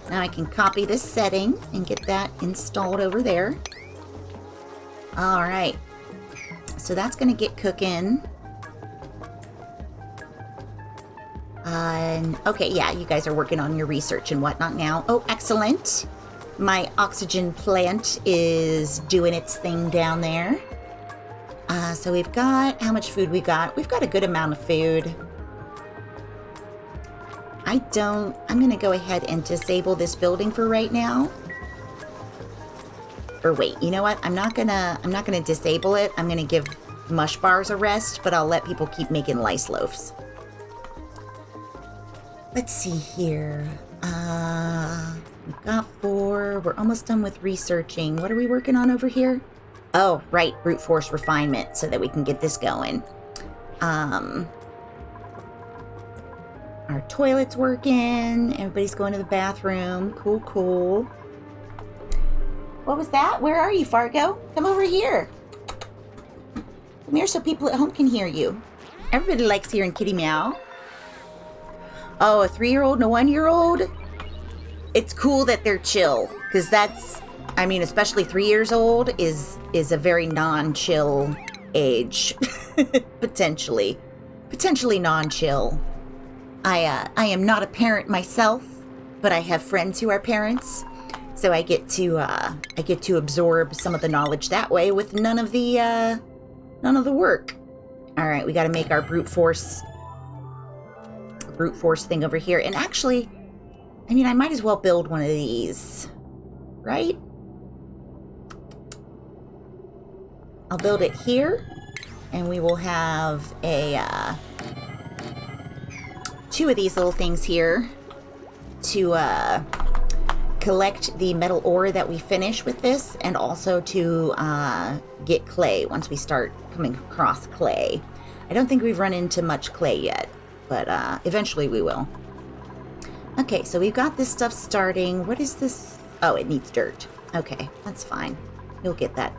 Now I can copy this setting and get that installed over there. All right. So that's going to get cooking. Okay, yeah, you guys are working on your research and whatnot now. Oh, excellent. My oxygen plant is doing its thing down there. So we've got, how much food we got? We've got a good amount of food. I'm going to go ahead and disable this building for right now. Or wait, you know what? I'm not gonna disable it. I'm gonna give mush bars a rest, but I'll let people keep making lice loaves. Let's see here. We've got 4. We're almost done with researching. What are we working on over here? Oh, right, brute force refinement, so that we can get this going. Our toilet's working. Everybody's going to the bathroom. Cool, cool. What was that? Where are you, Fargo? Come over here. Come here so people at home can hear you. Everybody likes hearing Kitty meow. Oh, a 3-year-old and a 1-year-old? It's cool that they're chill, because that's, I mean, especially 3 years old is a very non-chill age. Potentially non-chill. I am not a parent myself, but I have friends who are parents, so I get to absorb some of the knowledge that way with none of the work. All right, we got to make our brute force thing over here. And actually, I mean, I might as well build one of these, right? I'll build it here, and we will have a 2 of these little things here to collect the metal ore that we finish with this, and also to get clay once we start coming across clay. I don't think we've run into much clay yet, but eventually we will. Okay, so we've got this stuff starting. What is this? Oh, it needs dirt. Okay, that's fine. You'll get that.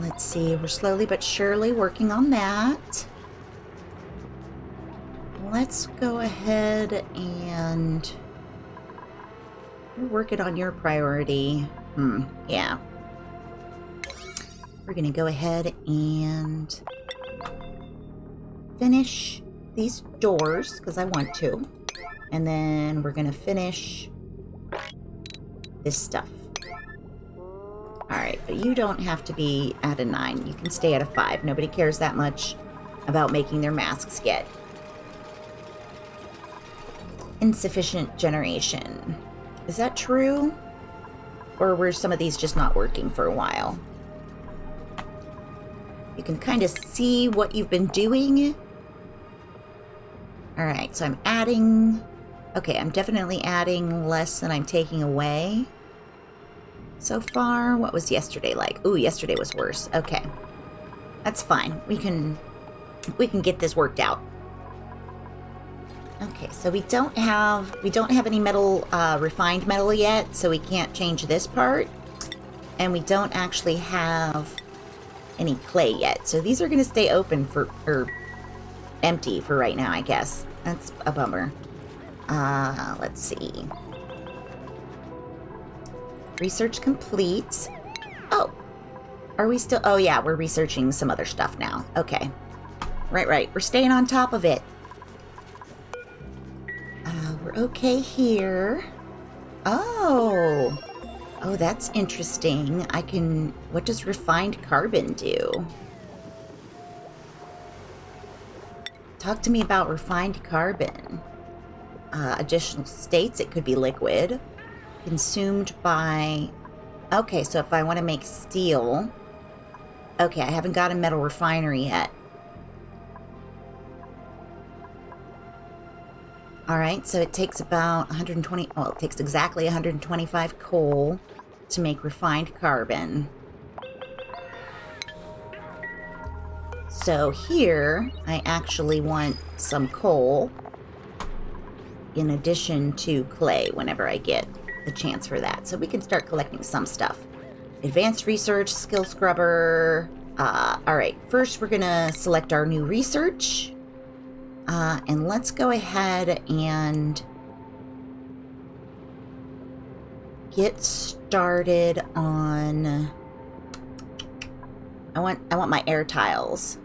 Let's see. We're slowly but surely working on that. Let's go ahead and... We're working on your priority. Yeah. We're going to go ahead and finish these doors, because I want to. And then we're going to finish this stuff. Alright, but you don't have to be at a 9. You can stay at a 5. Nobody cares that much about making their masks yet. Insufficient generation. Is that true? Or were some of these just not working for a while? You can kind of see what you've been doing. Alright, so I'm adding... Okay, I'm definitely adding less than I'm taking away. So far, what was yesterday like? Ooh, yesterday was worse. Okay. That's fine. We can get this worked out. Okay, so we don't have any metal, refined metal yet, so we can't change this part. And we don't actually have any clay yet. So these are going to stay open or empty for right now, I guess. That's a bummer. Let's see. Research complete. Oh, are we still? Oh yeah, we're researching some other stuff now. Okay. Right. We're staying on top of it. We're okay here. Oh, that's interesting. What does refined carbon do? Talk to me about refined carbon. Additional states, it could be liquid. Consumed by... Okay, so if I want to make steel... Okay, I haven't got a metal refinery yet. Alright, so it takes about 120... Well, it takes exactly 125 coal to make refined carbon. So here, I actually want some coal in addition to clay whenever I get the chance for that. So we can start collecting some stuff. Advanced research, skill scrubber. Alright, first we're gonna select our new research. And let's go ahead and get started on... I want my air tiles.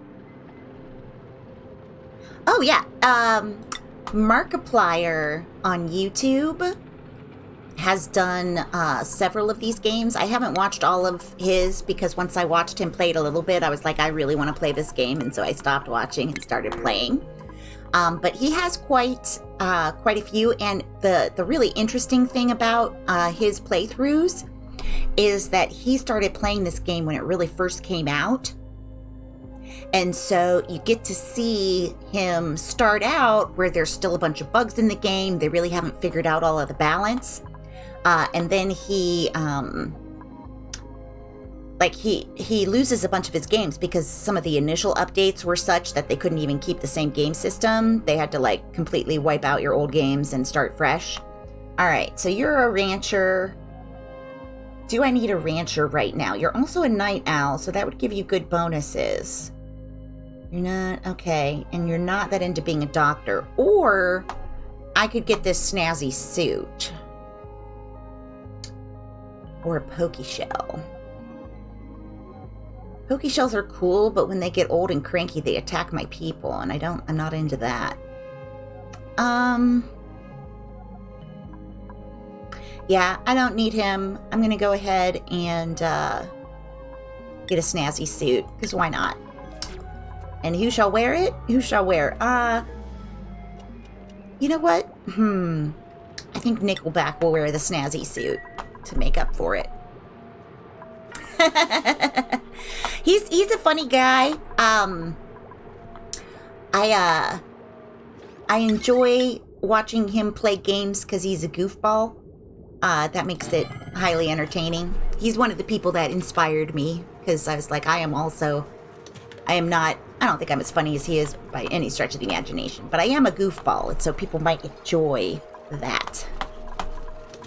Oh yeah, Markiplier on YouTube has done several of these games. I haven't watched all of his because once I watched him play it a little bit, I was like, I really want to play this game, and so I stopped watching and started playing. But he has quite a few, and the really interesting thing about his playthroughs is that he started playing this game when it really first came out. And so you get to see him start out where there's still a bunch of bugs in the game. They really haven't figured out all of the balance. And then he loses a bunch of his games because some of the initial updates were such that they couldn't even keep the same game system. They had to completely wipe out your old games and start fresh. All right, so you're a rancher. Do I need a rancher right now? You're also a night owl, so that would give you good bonuses. You're not, okay, and you're not that into being a doctor. Or I could get this snazzy suit. Or a Pokeshell. Pokeshells are cool, but when they get old and cranky, they attack my people, and I'm not into that. Yeah, I don't need him. I'm gonna go ahead and get a snazzy suit, because why not? And who shall wear it? Who shall wear? You know what? I think Nickelback will wear the snazzy suit to make up for it. He's a funny guy. I enjoy watching him play games because he's a goofball. That makes it highly entertaining. He's one of the people that inspired me because I was like, I don't think I'm as funny as he is by any stretch of the imagination, but I am a goofball, and so people might enjoy that.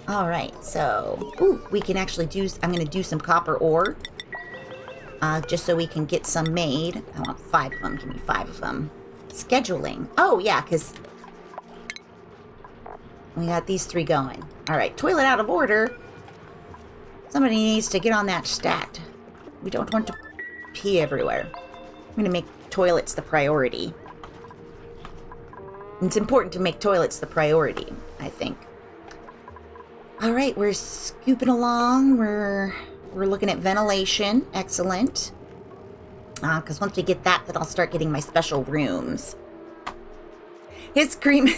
All right, so, we can actually I'm going to do some copper ore, just so we can get some made. I want 5 of them. Give me 5 of them. Scheduling. Oh, yeah, because we got these 3 going. All right, toilet out of order. Somebody needs to get on that stat. We don't want to pee everywhere. I'm going to make toilets the priority. It's important to make toilets the priority, I think. All right, we're scooping along. We're looking at ventilation. Excellent. Because once we get that, then I'll start getting my special rooms. His scream...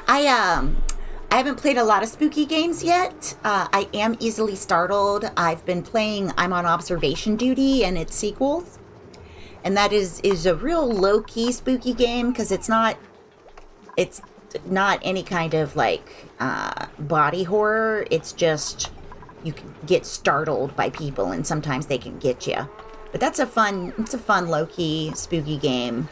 I haven't played a lot of spooky games yet. I am easily startled. I've been playing I'm on Observation Duty and its sequels. And that is a real low-key spooky game because it's not any kind of body horror. It's just you can get startled by people and sometimes they can get you. But it's a fun low-key spooky game.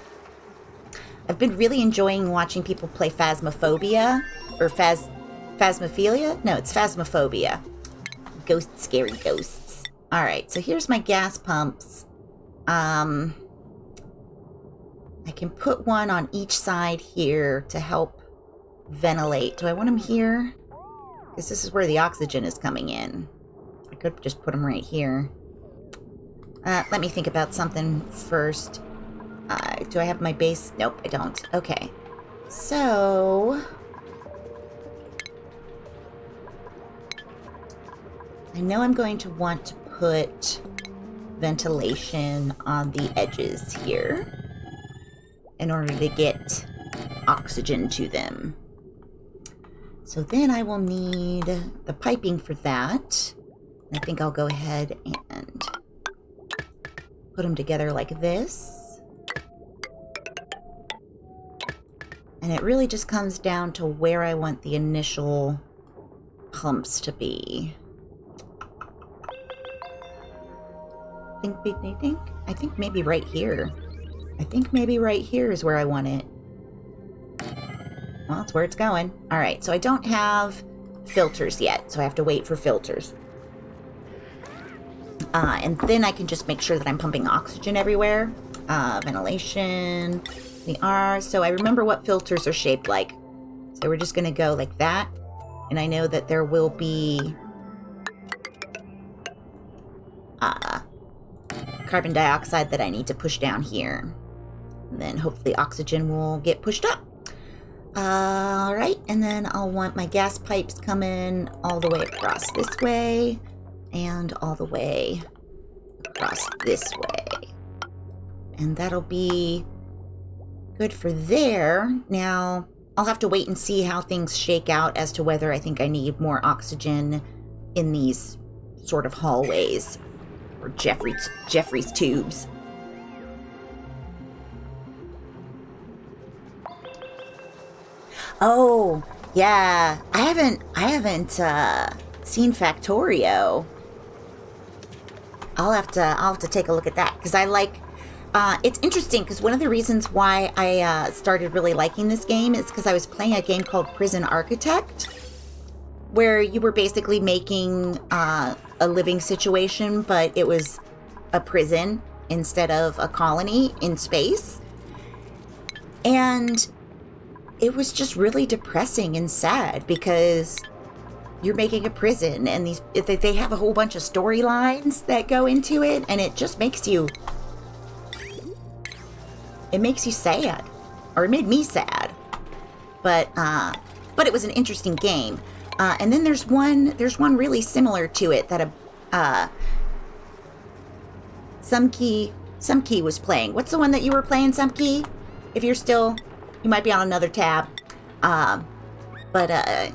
I've been really enjoying watching people play Phasmophobia or Phasmophilia. No, it's Phasmophobia. Ghosts, scary ghosts. All right, so here's my gas pumps. I can put one on each side here to help ventilate. Do I want them here? Because this is where the oxygen is coming in. I could just put them right here. Let me think about something first. Do I have my base? Nope, I don't. Okay. So... I know I'm going to want to put ventilation on the edges here in order to get oxygen to them. So then I will need the piping for that. I think I'll go ahead and put them together like this. And it really just comes down to where I want the initial pumps to be. I think maybe right here. I think maybe right here is where I want it. Well, that's where it's going. All right, so I don't have filters yet, so I have to wait for filters. And then I can just make sure that I'm pumping oxygen everywhere. Ventilation, the R. So I remember what filters are shaped like. So we're just going to go like that. And I know that there will be carbon dioxide that I need to push down here. And then hopefully oxygen will get pushed up. All right, and then I'll want my gas pipes coming all the way across this way and all the way across this way. And that'll be good for there. Now, I'll have to wait and see how things shake out as to whether I think I need more oxygen in these sort of hallways or Jeffrey's tubes. Oh, yeah. I haven't seen Factorio. I'll have to take a look at that because I like. It's interesting because one of the reasons why I started really liking this game is because I was playing a game called Prison Architect, where you were basically making a living situation, but it was a prison instead of a colony in space. And it was just really depressing and sad because you're making a prison and they have a whole bunch of storylines that go into it, and it just makes you sad, or it made me sad. But it was an interesting game. And then there's one really similar to it that Sumkey was playing. What's the one that you were playing, Sumkey? If you're still, you might be on another tab. But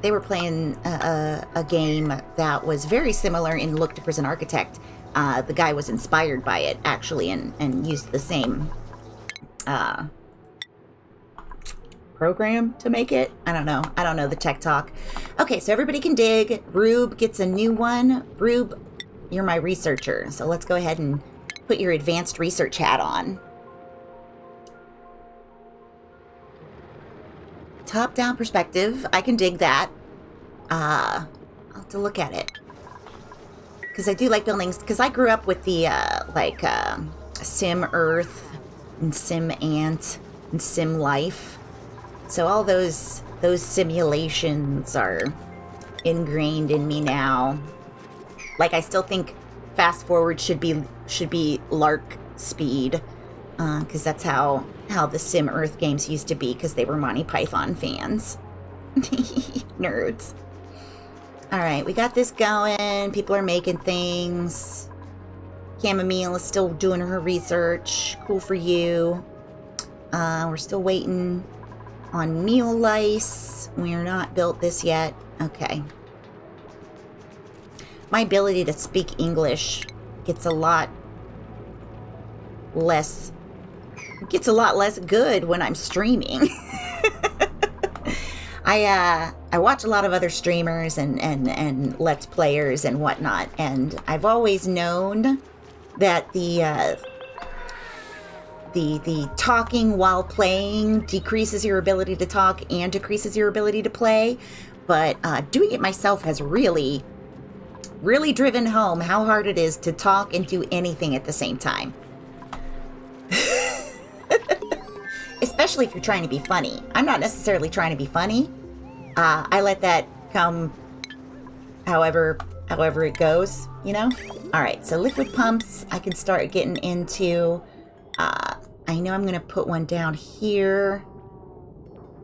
they were playing a game that was very similar in look to Prison Architect. The guy was inspired by it, actually, and used the same program to make it. I don't know the tech talk. Okay, so everybody can dig. Rube gets a new one. Rube, you're my researcher, so let's go ahead and put your advanced research hat on. Top-down perspective, I can dig that. I'll have to look at it. Because I do like buildings, because I grew up with the, Sim Earth, and Sim Ant, and Sim Life. So all those simulations are ingrained in me now. Like, I still think Fast Forward should be Lark speed, because that's how the Sim Earth games used to be, because they were Monty Python fans. Nerds. All right, we got this going. People are making things. Chamomile is still doing her research. Cool for you. We're still waiting on meal lice. We're not built this yet. Okay. My ability to speak English gets a lot less good when I'm streaming. I watch a lot of other streamers and Let's Players and whatnot, and I've always known that the talking while playing decreases your ability to talk and decreases your ability to play, but doing it myself has really really driven home how hard it is to talk and do anything at the same time. Especially if you're trying to be funny. I'm not necessarily trying to be funny. I let that come however it goes, you know? All right, so liquid pumps, I can start getting into. I know I'm going to put one down here.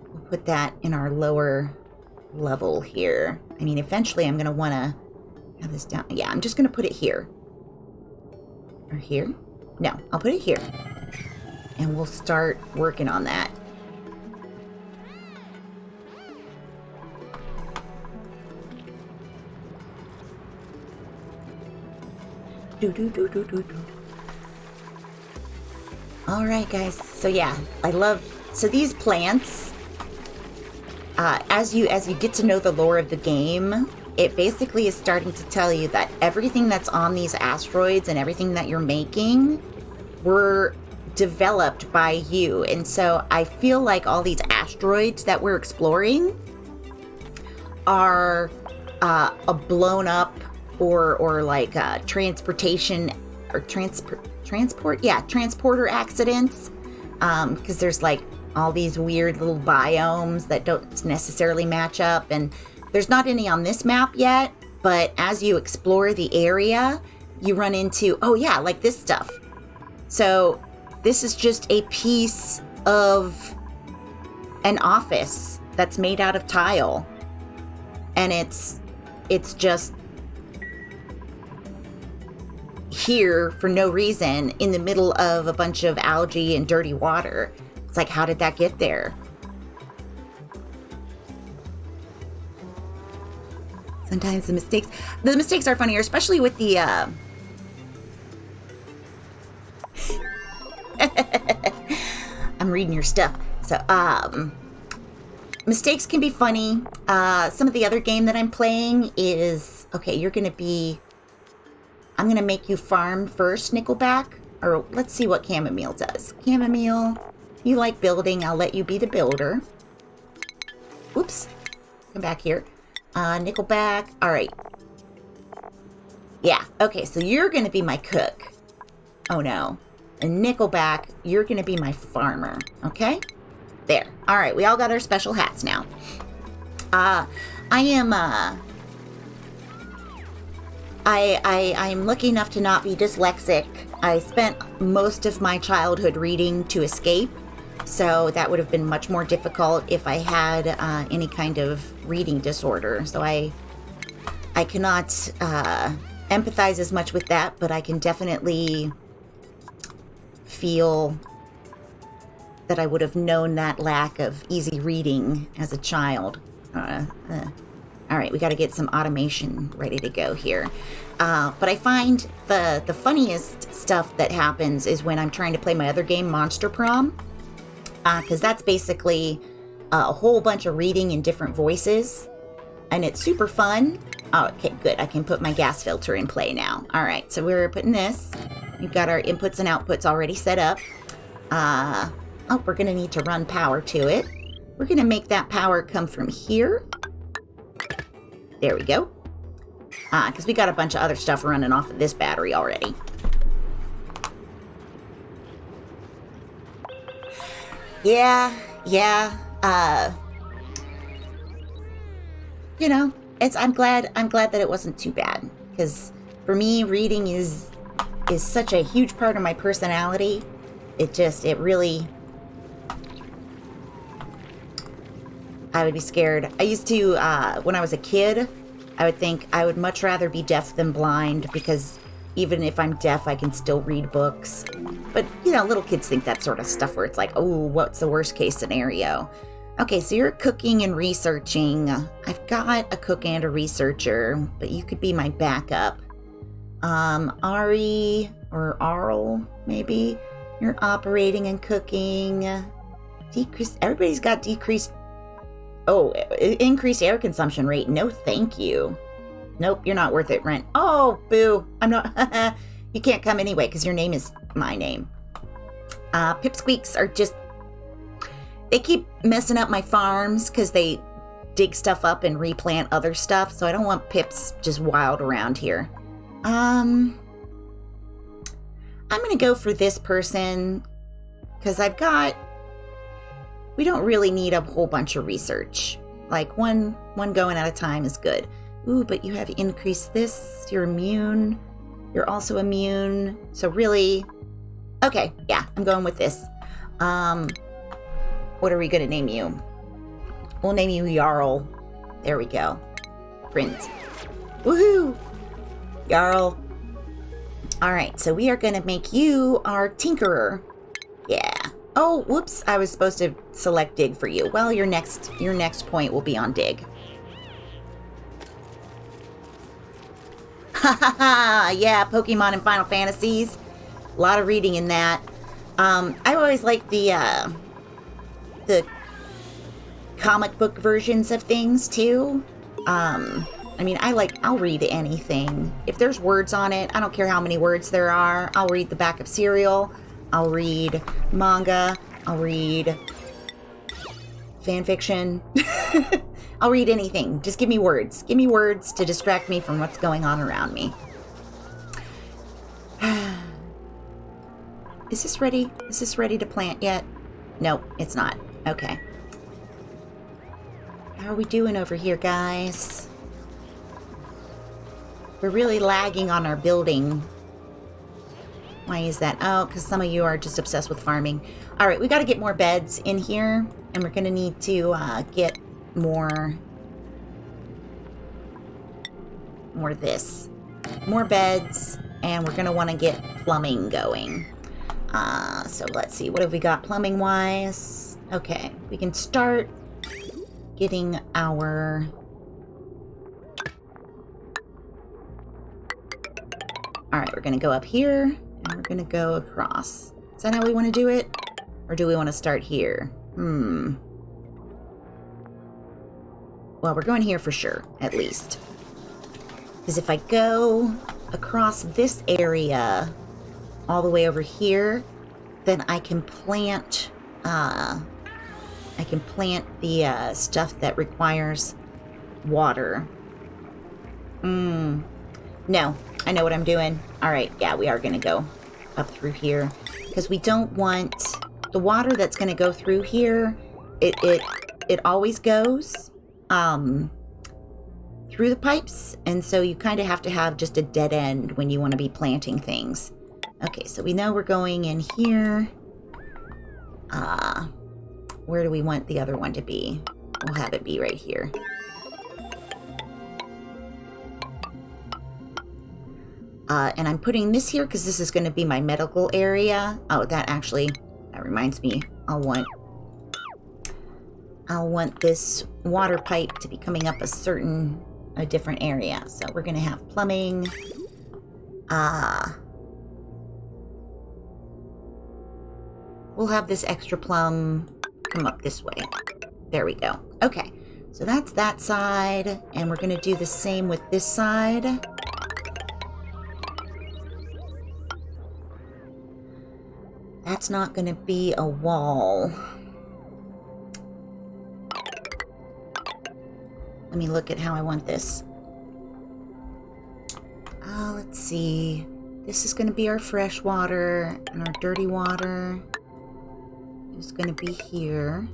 We'll put that in our lower level here. I mean, eventually I'm going to want to have this down. Yeah, I'm just going to put it here. Or here? No, I'll put it here. And we'll start working on that. All right, guys. So yeah, so these plants, as you get to know the lore of the game, it basically is starting to tell you that everything that's on these asteroids and everything that you're making were developed by you. And so I feel like all these asteroids that we're exploring are blown up or like transportation or transporter accidents, because there's like all these weird little biomes that don't necessarily match up, and there's not any on this map yet, but as you explore the area you run into, oh yeah, like this stuff. So this is just a piece of an office that's made out of tile, and it's just here for no reason in the middle of a bunch of algae and dirty water. It's like, how did that get there? Sometimes the mistakes are funnier, especially with the I'm reading your stuff. So mistakes can be funny. Some of the other game that I'm playing is, okay, I'm going to make you farm first, Nickelback. Or let's see what Chamomile does. Chamomile, you like building. I'll let you be the builder. Oops. Come back here. Nickelback. All right. Yeah. Okay, so you're going to be my cook. Oh, no. And Nickelback, you're going to be my farmer. Okay? There. All right, we all got our special hats now. I'm lucky enough to not be dyslexic. I spent most of my childhood reading to escape, so that would have been much more difficult if I had any kind of reading disorder. So I cannot empathize as much with that, but I can definitely feel that I would have known that lack of easy reading as a child. All right, we got to get some automation ready to go here. But I find the funniest stuff that happens is when I'm trying to play my other game, Monster Prom, because that's basically a whole bunch of reading in different voices, and it's super fun. Oh, okay, good. I can put my gas filter in play now. All right, so we're putting this. We've got our inputs and outputs already set up. Oh, we're going to need to run power to it. We're going to make that power come from here. There we go. Because we got a bunch of other stuff running off of this battery already. Yeah. You know, I'm glad that it wasn't too bad, because for me, reading is such a huge part of my personality. It really, I would be scared. I used to, when I was a kid, I would think I would much rather be deaf than blind, because even if I'm deaf, I can still read books. But, you know, little kids think that sort of stuff where it's like, oh, what's the worst case scenario? Okay, so you're cooking and researching. I've got a cook and a researcher, but you could be my backup. Ari or Arl, maybe. You're operating and cooking. Everybody's got decreased. Oh, increased air consumption rate. No, thank you. Nope, you're not worth it, Rent. Oh, boo. I'm not. You can't come anyway because your name is my name. Pipsqueaks are just. They keep messing up my farms because they dig stuff up and replant other stuff, so I don't want Pips just wild around here. I'm gonna go for this person, because we don't really need a whole bunch of research. Like, one going at a time is good. Ooh, but you have increased this. You're immune. You're also immune. So really, okay, yeah, I'm going with this. What are we gonna name you? We'll name you Jarl. There we go. Prince. Woohoo! Jarl. Alright, so we are gonna make you our Tinkerer. Yeah. Oh, whoops, I was supposed to select Dig for you. Well, your next point will be on Dig. Ha ha ha! Yeah, Pokemon and Final Fantasies. A lot of reading in that. I always like the comic book versions of things, too. I mean, I'll read anything. If there's words on it, I don't care how many words there are. I'll read the back of cereal. I'll read manga. I'll read fan fiction. I'll read anything. Just give me words. Give me words to distract me from what's going on around me. Is this ready? Is this ready to plant yet? Nope, it's not. Okay. How are we doing over here, guys? We're really lagging on our building. Why is that? Oh, because some of you are just obsessed with farming. All right, we got to get more beds in here, and we're going to need to get more this. More beds, and we're going to want to get plumbing going. So let's see, what have we got plumbing-wise? Okay, we can start getting our... Alright, we're going to go up here, and we're going to go across. Is that how we want to do it? Or do we want to start here? Well, we're going here for sure, at least. Because if I go across this area all the way over here, then I can plant the stuff that requires water. No, I know what I'm doing. All right, yeah, we are going to go up through here because we don't want the water that's going to go through here. It always goes through the pipes, and so you kind of have to have just a dead end when you want to be planting things. Okay, so we know we're going in here. Where do we want the other one to be? We'll have it be right here. And I'm putting this here because this is going to be my medical area. Oh, that reminds me. I'll want this water pipe to be coming up a different area. So we're going to have plumbing. We'll have this extra plum come up this way. There we go. Okay, so that's that side, and we're going to do the same with this side. That's not going to be a wall. Let me look at how I want this. Let's see. This is going to be our fresh water, and our dirty water is going to be here.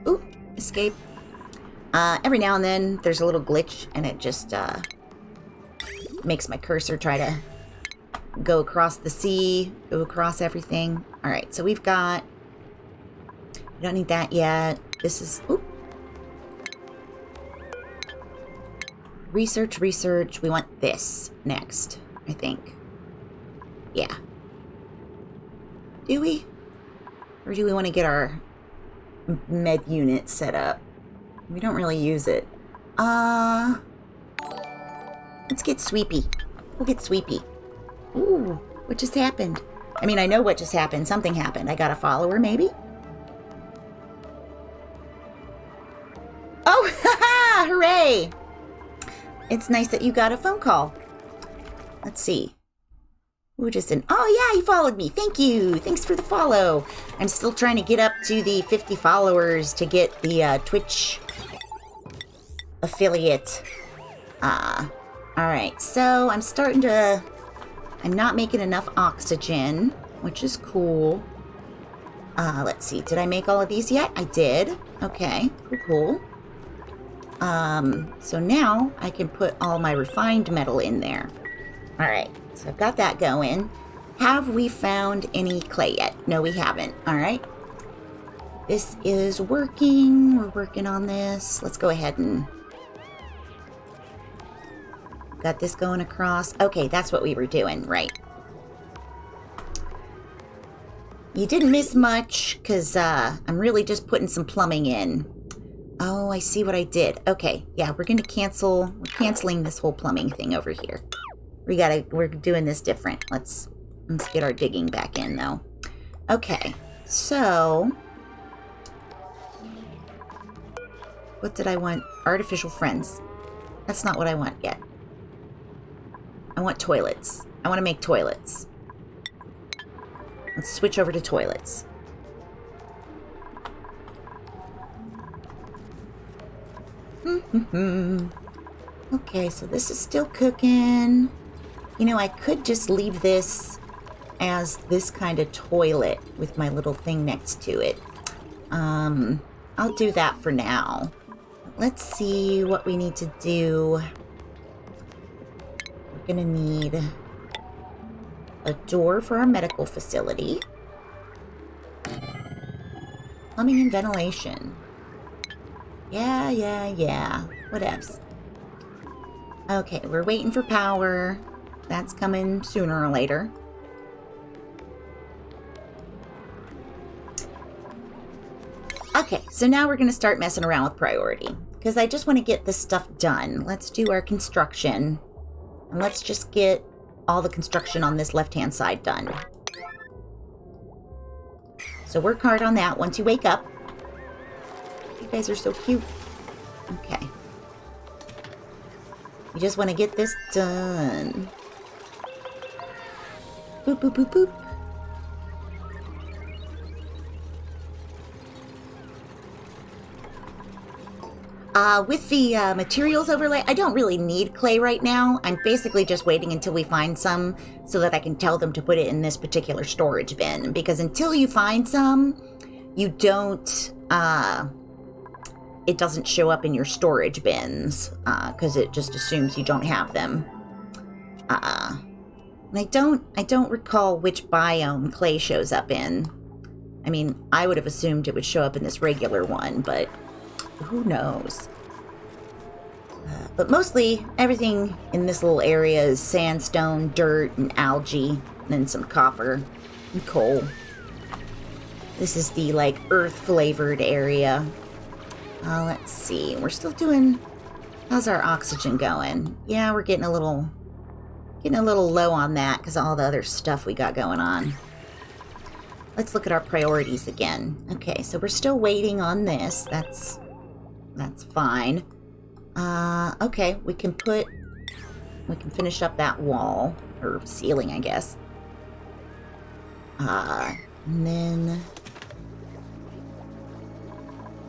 Ooh, escape. Every now and then there's a little glitch, and it just makes my cursor try to go across the sea, go across everything. All right, so we've got... We don't need that yet. This is... Ooh. Research. We want this next, I think. Yeah. Do we? Or do we want to get our med unit set up? We don't really use it. Let's get Sweepy. We'll get Sweepy. Ooh, what just happened? I mean, I know what just happened. Something happened. I got a follower, maybe? Oh, haha! Hooray! It's nice that you got a phone call. Let's see. Ooh, oh yeah, you followed me. Thank you. Thanks for the follow. I'm still trying to get up to the 50 followers to get the Twitch affiliate. Alright, so I'm not making enough oxygen, which is cool. Let's see, did I make all of these yet? I did. Okay, cool. So now I can put all my refined metal in there. Alright, so I've got that going. Have we found any clay yet? No, we haven't. Alright. This is working. We're working on this. Let's go ahead and... Got this going across. Okay, that's what we were doing. Right. You didn't miss much, because I'm really just putting some plumbing in. Oh, I see what I did. Okay, yeah, we're canceling this whole plumbing thing over here. We're doing this different. Let's get our digging back in, though. Okay, so... What did I want? Artificial friends. That's not what I want yet. I want toilets. I want to make toilets. Let's switch over to toilets. Okay, so this is still cooking. You know, I could just leave this as this kind of toilet with my little thing next to it. I'll do that for now. Let's see what we need to do. We're gonna need a door for our medical facility. Plumbing and ventilation. Yeah. Whatevs. Okay, we're waiting for power. That's coming sooner or later. Okay, so now we're going to start messing around with priority. Because I just want to get this stuff done. Let's do our construction. And let's just get all the construction on this left-hand side done. So work hard on that once you wake up. You guys are so cute. Okay. We just want to get this done. Boop, boop, boop, boop. With the materials overlay, I don't really need clay right now. I'm basically just waiting until we find some so that I can tell them to put it in this particular storage bin. Because until you find some, you don't, it doesn't show up in your storage bins, because it just assumes you don't have them. And I don't recall which biome clay shows up in. I mean, I would have assumed it would show up in this regular one, but who knows? But mostly, everything in this little area is sandstone, dirt, and algae, and then some copper and coal. This is the, like, earth-flavored area. Let's see. We're still doing... How's our oxygen going? Yeah, we're getting a little low on that because of all the other stuff we got going on. Let's look at our priorities again. Okay, so we're still waiting on this. That's fine. Okay, we can finish up that wall, or ceiling, I guess. And then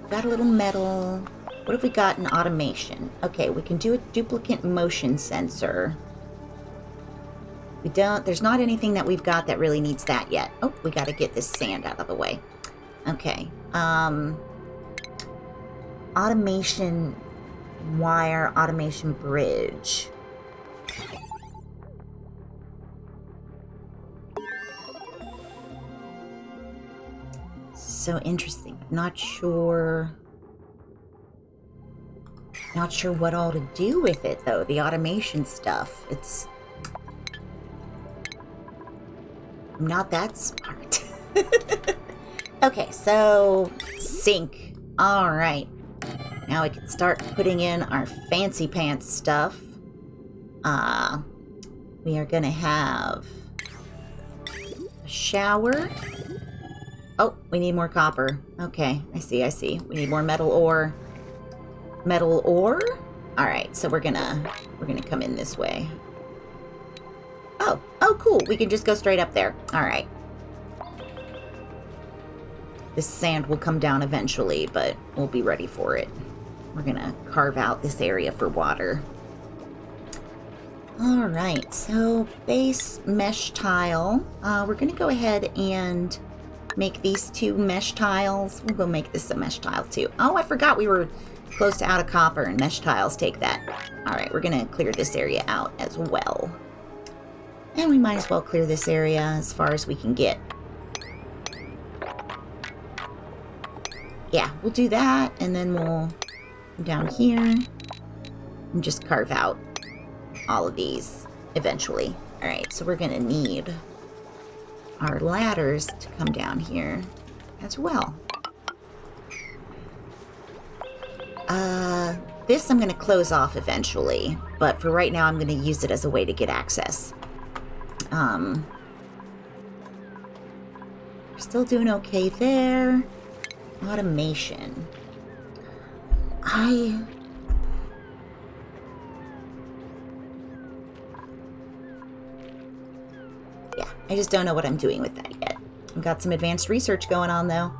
got a little metal. What have we got in automation? Okay, we can do a duplicate motion sensor. There's not anything that we've got that really needs that yet. Oh, we got to get this sand out of the way. Okay. Automation wire, automation bridge. So interesting. Not sure what all to do with it, though. The automation stuff. I'm not that smart. Okay, so sink. All right. Now we can start putting in our fancy pants stuff. We are gonna have a shower. Oh, we need more copper. Okay, I see. We need more metal ore. Metal ore? All right, so we're gonna come in this way. Oh, Oh, cool. We can just go straight up there. All right. This sand will come down eventually, but we'll be ready for it. We're going to carve out this area for water. All right. So base mesh tile. We're going to go ahead and make these 2 mesh tiles. We'll go make this a mesh tile too. Oh, I forgot we were close to out of copper, and mesh tiles take that. All right, we're gonna clear this area out as well. And we might as well clear this area as far as we can get. Yeah, we'll do that, and then we'll come down here and just carve out all of these eventually. All right, so we're gonna need our ladders to come down here as well. This I'm going to close off eventually, but for right now I'm going to use it as a way to get access. We're still doing okay there. Automation. Yeah, I just don't know what I'm doing with that yet. I've got some advanced research going on though.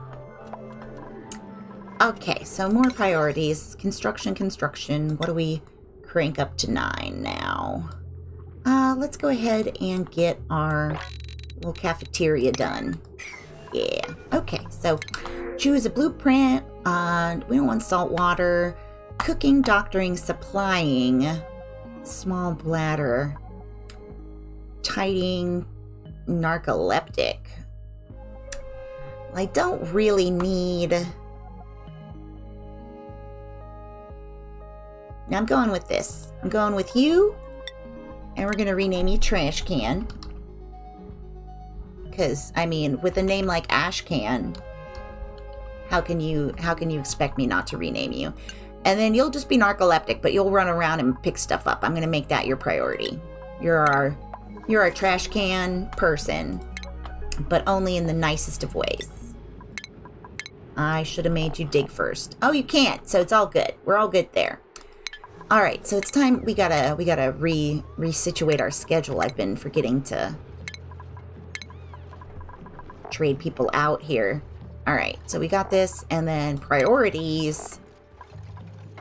Okay, so more priorities. Construction. What do we crank up to 9 now? Let's go ahead and get our little cafeteria done. Yeah, okay, so choose a blueprint. We don't want salt water. Cooking, doctoring, supplying. Small bladder. Tidying, narcoleptic. I don't really need... Now I'm going with this. I'm going with you, and we're going to rename you Trash Can. Because, I mean, with a name like Ash Can, how can you expect me not to rename you? And then you'll just be narcoleptic, but you'll run around and pick stuff up. I'm going to make that your priority. You're our trash can person, but only in the nicest of ways. I should have made you dig first. Oh, you can't, so it's all good. We're all good there. All right, so it's time. We gotta resituate our schedule. I've been forgetting to trade people out here. All right, so we got this, and then priorities.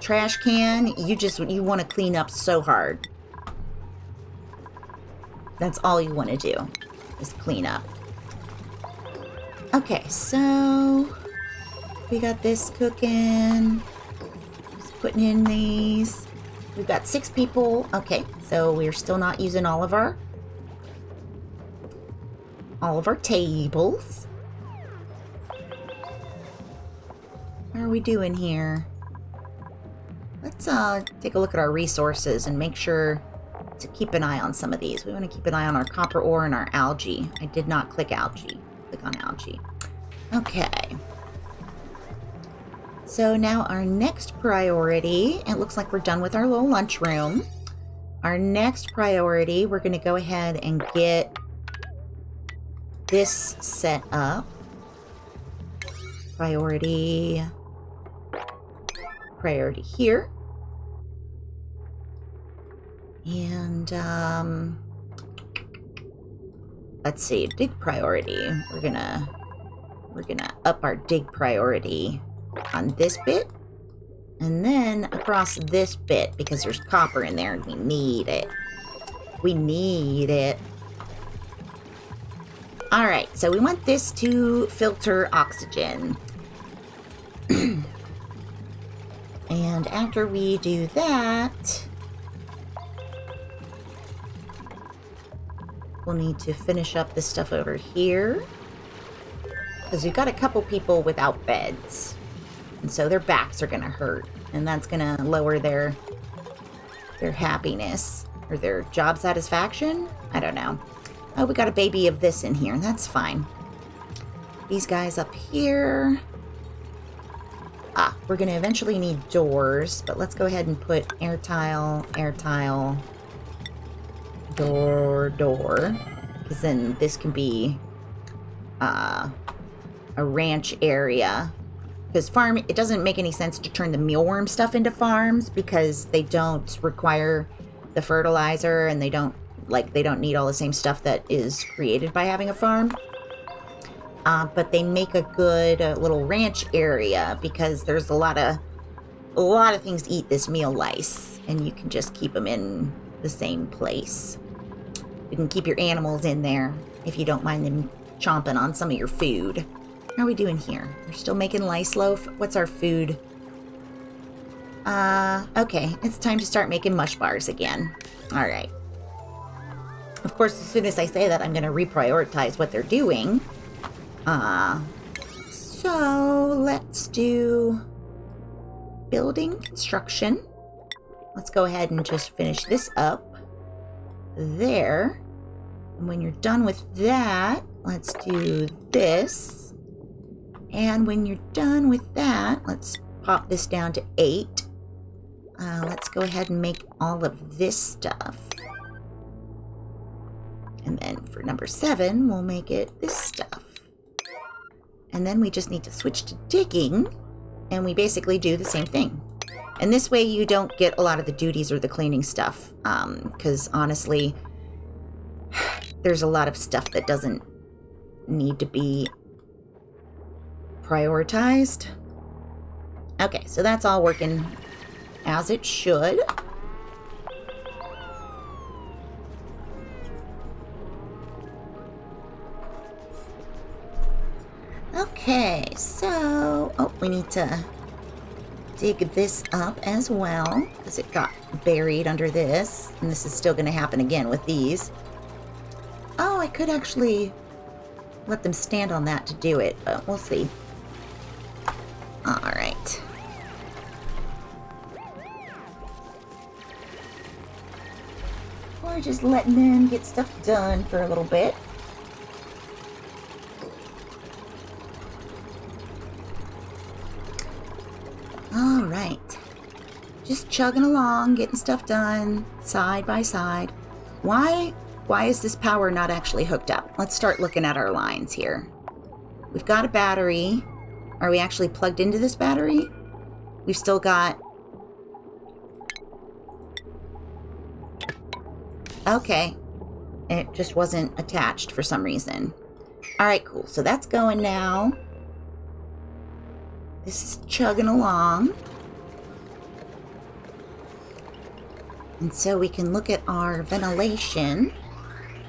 Trash can. You want to clean up so hard. That's all you want to do, is clean up. Okay, so we got this cooking. Just putting in these. We've got 6 people. Okay, so we're still not using all of our tables. How are we doing here? Let's take a look at our resources and make sure to keep an eye on some of these. We want to keep an eye on our copper ore and our algae. I did not click algae. Click on algae. Okay. So now our next priority, it looks like we're done with our little lunchroom. Our next priority, we're going to go ahead and get this set up. Priority here. And let's see, dig priority. We're gonna up our dig priority on this bit, and then across this bit, because there's copper in there and we need it. We need it. All right, so we want this to filter oxygen. And after we do that, we'll need to finish up this stuff over here, because we've got a couple people without beds. And so their backs are going to hurt, and that's going to lower their happiness or their job satisfaction. I don't know. Oh, we got a baby of this in here. That's fine. These guys up here. We're going to eventually need doors, but let's go ahead and put air tile, door, because then this can be a ranch area. Because it doesn't make any sense to turn the mealworm stuff into farms, because they don't require the fertilizer and they don't Like, they don't need all the same stuff that is created by having a farm. But they make a good little ranch area because there's a lot of things eat this meal lice, and you can just keep them in the same place. You can keep your animals in there if you don't mind them chomping on some of your food. How are we doing here? We're still making lice loaf. What's our food? Okay, it's time to start making mush bars again. All right. Of course, as soon as I say that, I'm going to reprioritize what they're doing. So let's do building construction. Let's go ahead and just finish this up there. And when you're done with that, let's do this. And when you're done with that, let's pop this down to 8. Let's go ahead and make all of this stuff. And then for number 7, we'll make it this stuff. And then we just need to switch to digging, and we basically do the same thing. And this way you don't get a lot of the duties or the cleaning stuff, because honestly, there's a lot of stuff that doesn't need to be prioritized. Okay, so that's all working as it should. Okay, so... Oh, we need to dig this up as well, because it got buried under this. And this is still going to happen again with these. Oh, I could actually let them stand on that to do it, but we'll see. Alright. We're just letting them get stuff done for a little bit. Alright. Just chugging along, getting stuff done, side by side. Why is this power not actually hooked up? Let's start looking at our lines here. We've got a battery. Are we actually plugged into this battery? We've still got... Okay. It just wasn't attached for some reason. Alright, cool. So that's going now. This is chugging along. And so we can look at our ventilation.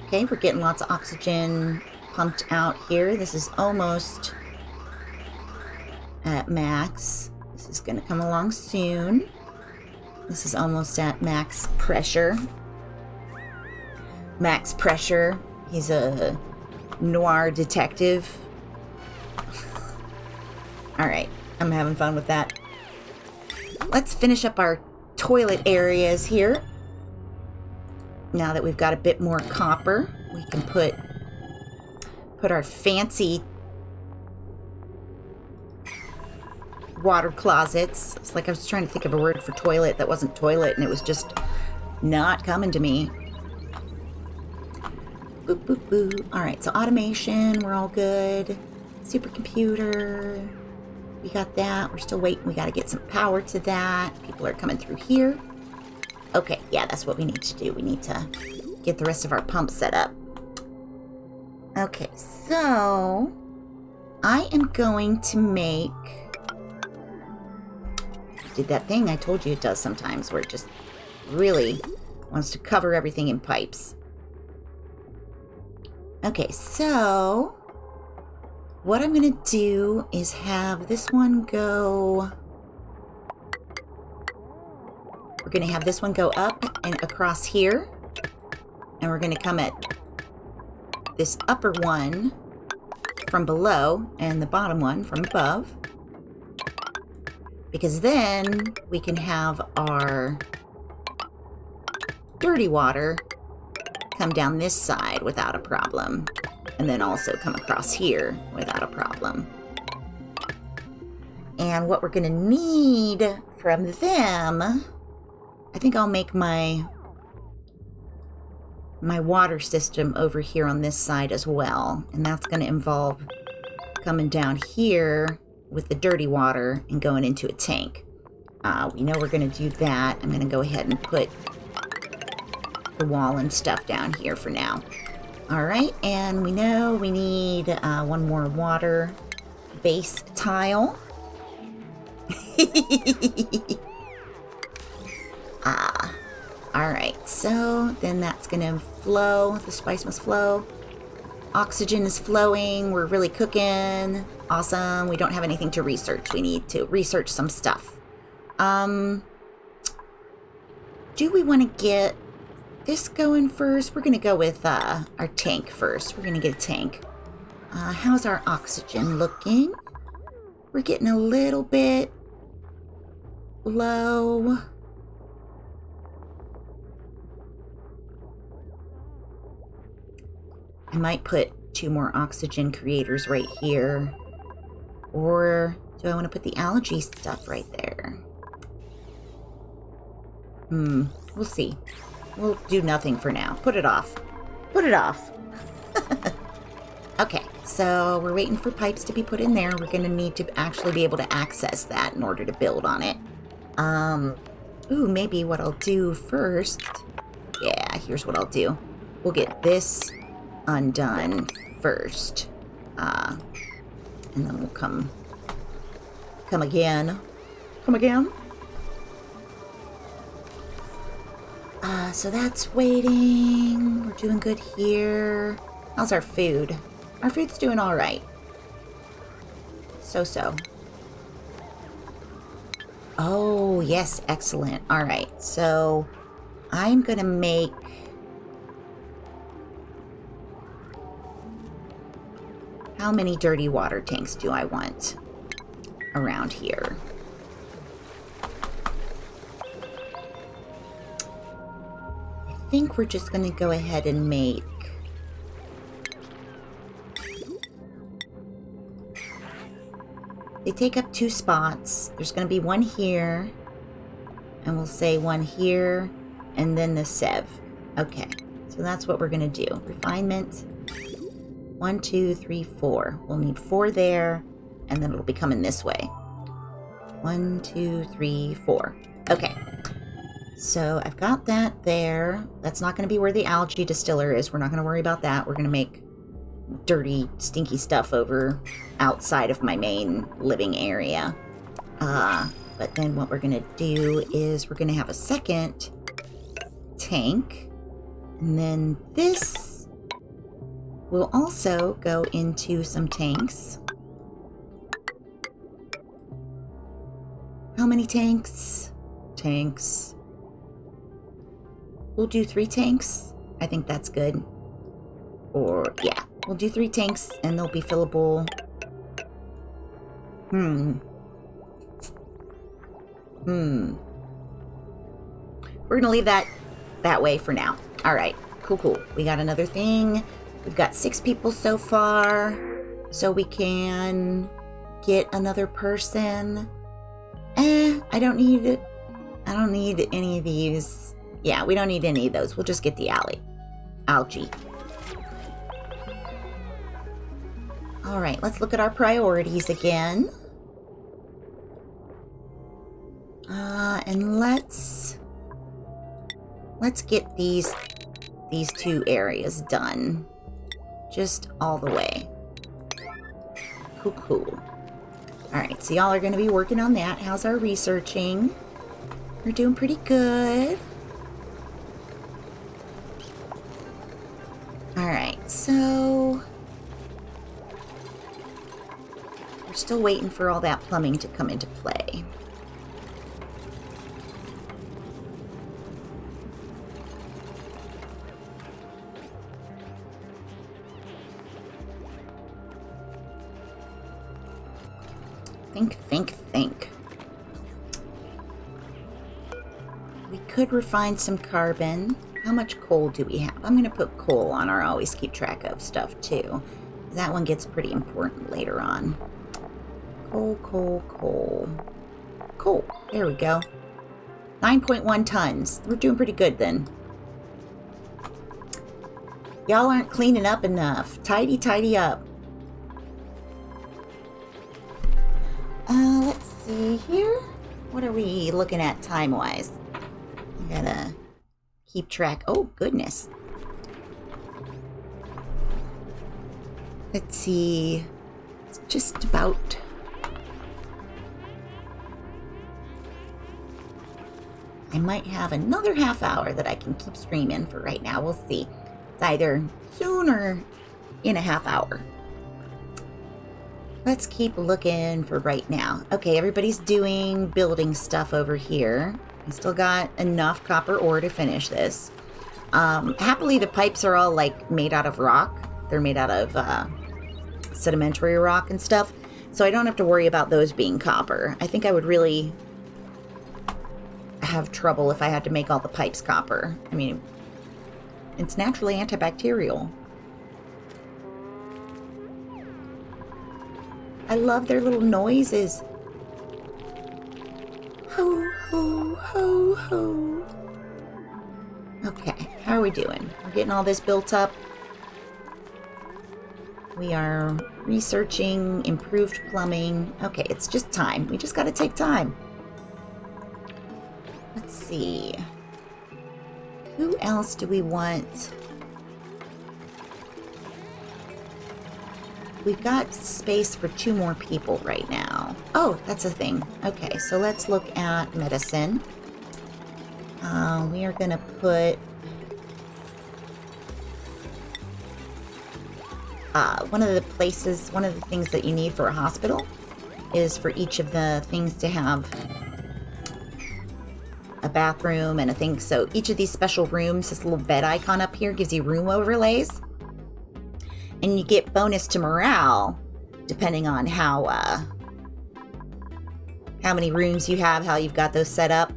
Okay, we're getting lots of oxygen pumped out here. This is almost at max. This is going to come along soon. This is almost at max pressure. Max Pressure. He's a noir detective. Alright, I'm having fun with that. Let's finish up our toilet areas here. Now that we've got a bit more copper, we can put our fancy water closets. It's like I was trying to think of a word for toilet that wasn't toilet, and it was just not coming to me. Boop, boop, boop. Alright, so automation, we're all good. Supercomputer, we got that. We're still waiting. We got to get some power to that. People are coming through here. Okay, yeah, that's what we need to do. We need to get the rest of our pumps set up. Okay, so I am going to make... Did that thing I told you it does sometimes, where it just really wants to cover everything in pipes. Okay, so what I'm going to do is have this one go... We're going to have this one go up and across here. And we're going to come at this upper one from below and the bottom one from above. Because then we can have our dirty water come down this side without a problem. And then also come across here without a problem. And what we're going to need from them... I think I'll make my water system over here on this side as well. And that's going to involve coming down here with the dirty water and going into a tank. We know we're going to do that. I'm going to go ahead and put the wall and stuff down here for now. All right, and we know we need one more water base tile. All right, so then that's gonna flow. The spice must flow. Oxygen is flowing. We're really cooking. Awesome. We don't have anything to research. We need to research some stuff. Do we want to get this going first? We're going to go with our tank first. We're going to get a tank. How's our oxygen looking? We're getting a little bit low. I might put 2 more oxygen creators right here. Or do I want to put the algae stuff right there? We'll see. We'll do nothing for now. Put it off. Put it off. Okay, so we're waiting for pipes to be put in there. We're going to need to actually be able to access that in order to build on it. Ooh, maybe what I'll do first... Yeah, here's what I'll do. We'll get this undone first. And then we'll come again. Come again? So that's waiting. We're doing good here. How's our food? Our food's doing all right. So. Oh, yes, excellent. All right, so I'm going to make... How many dirty water tanks do I want around here? I think we're just going to go ahead and make... They take up 2 spots. There's going to be one here. And we'll say one here. And then the Sev. Okay. So that's what we're going to do. Refinement. 1, 2, 3, 4. We'll need 4 there. And then it'll be coming this way. 1, 2, 3, 4. Okay. So I've got that there. That's not going to be where the algae distiller is. We're not going to worry about that. We're going to make dirty, stinky stuff over outside of my main living area. But then what we're going to do is we're going to have a second tank. And then this will also go into some tanks. How many tanks? Tanks. We'll do 3 tanks. I think that's good. Or, yeah. We'll do 3 tanks, and they'll be fillable. We're gonna leave that way for now. All right. Cool. We got another thing. We've got 6 people so far. So we can get another person. I don't need any of these. Yeah, we don't need any of those. We'll just get the algae. All right, let's look at our priorities again. And let's get these 2 areas done. Just all the way. Cool. All right, so y'all are going to be working on that. How's our researching? We're doing pretty good. All right, so we're still waiting for all that plumbing to come into play. Think. We could refine some carbon. How much coal do we have? I'm going to put coal on our always keep track of stuff too. That one gets pretty important later on. Coal. There we go. 9.1 tons. We're doing pretty good then. Y'all aren't cleaning up enough. Tidy up. Let's see here. What are we looking at time-wise? I gotta keep track. Oh, goodness. Let's see. It's just about... I might have another half hour that I can keep streaming for right now. We'll see. It's either soon or in a half hour. Let's keep looking for right now. Okay, everybody's doing building stuff over here. I still got enough copper ore to finish this. Happily, the pipes are all like made out of rock. They're made out of sedimentary rock and stuff. So I don't have to worry about those being copper. I think I would really have trouble if I had to make all the pipes copper. I mean, it's naturally antibacterial. I love their little noises. Ho, ho, ho, ho. Okay, how are we doing? We're getting all this built up. We are researching improved plumbing. Okay, it's just time. We just gotta take time. Let's see. Who else do we want? We've got space for 2 more people right now. Oh, that's a thing. Okay, so let's look at medicine. We are going to put... one of the things that you need for a hospital is for each of the things to have a bathroom and a thing. So each of these special rooms, this little bed icon up here gives you room overlays. And you get bonus to morale depending on how many rooms you have, how you've got those set up.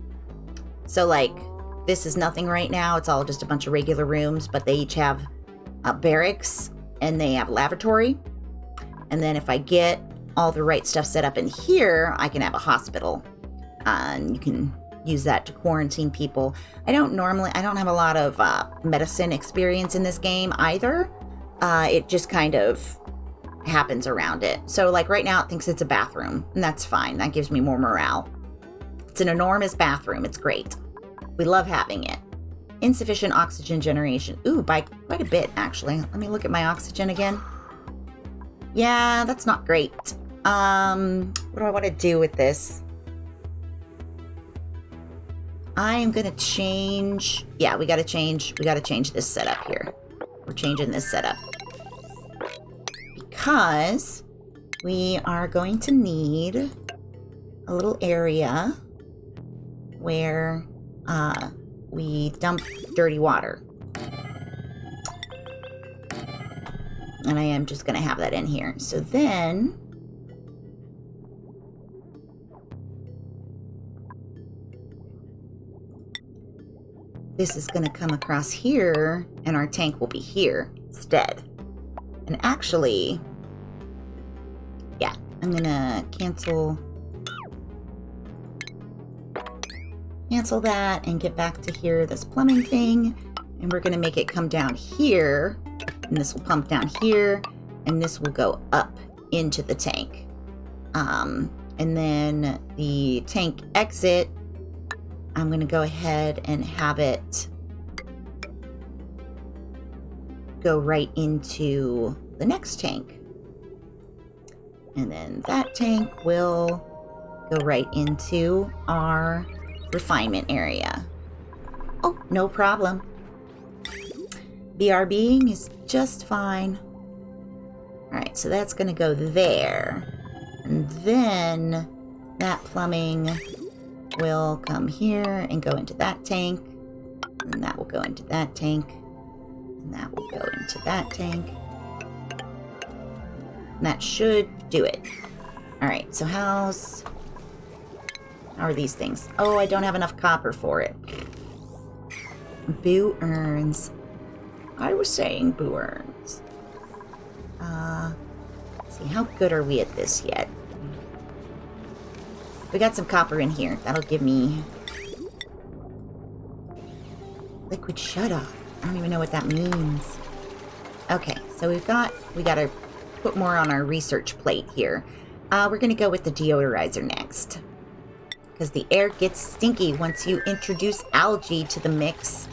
So like this is nothing right now. It's all just a bunch of regular rooms, but they each have barracks and they have lavatory. And then if I get all the right stuff set up in here, I can have a hospital. And you can use that to quarantine people. I don't have a lot of medicine experience in this game either. It just kind of happens around it. So like right now it thinks it's a bathroom, and that's fine. That gives me more morale. It's an enormous bathroom. It's great. We love having it. Insufficient oxygen generation. Ooh, by quite a bit, actually. Let me look at my oxygen again. Yeah, that's not great. What do I want to do with this? I am going to change... Yeah, we got to change this setup here. We're changing this setup. Because we are going to need a little area where we dump dirty water. And I am just going to have that in here. So then... this is going to come across here, and our tank will be here instead. And actually, yeah, I'm going to cancel that and get back to here, this plumbing thing. And we're going to make it come down here, and this will pump down here, and this will go up into the tank. And then the tank exit, I'm going to go ahead and have it go right into the next tank. And then that tank will go right into our refinement area. Oh, no problem. BRBing is just fine. Alright, so that's going to go there. And then that plumbing will come here and go into that tank, and that will go into that tank, and that will go into that tank. And that should do it. Alright, so how are these things? Oh, I don't have enough copper for it. Boo earns. I was saying boo earns. Let's see, how good are we at this yet? We got some copper in here. That'll give me liquid shut-off. I don't even know what that means. Okay, so we got to put more on our research plate here. We're going to go with the deodorizer next. Because the air gets stinky once you introduce algae to the mix.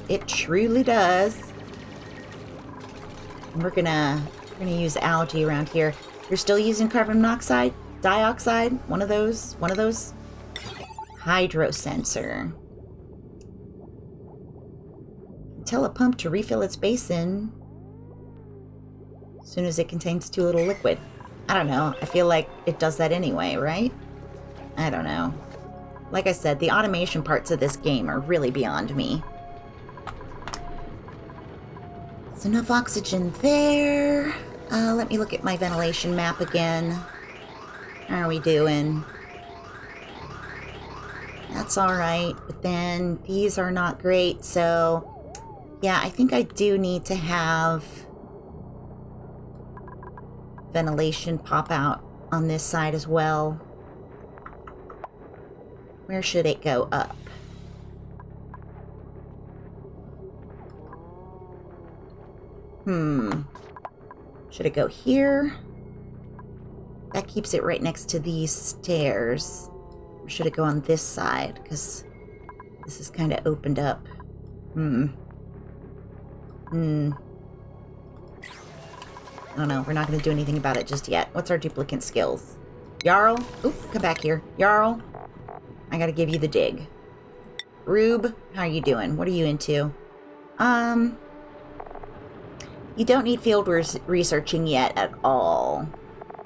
It truly does. And we're gonna use algae around here. You're still using carbon monoxide, dioxide, one of those. Hydro sensor. Tell a pump to refill its basin as soon as it contains too little liquid. I don't know. I feel like it does that anyway, right? I don't know. Like I said, the automation parts of this game are really beyond me. There's enough oxygen there. Let me look at my ventilation map again. How are we doing? That's alright, but then these are not great, so yeah, I think I do need to have ventilation pop out on this side as well. Where should it go? Up. Should it go here? That keeps it right next to these stairs. Or should it go on this side? Because this is kind of opened up. I don't know. We're not going to do anything about it just yet. What's our duplicate skills? Jarl? Oop, come back here. Jarl, I got to give you the dig. Rube, how are you doing? What are you into? You don't need field researching yet at all.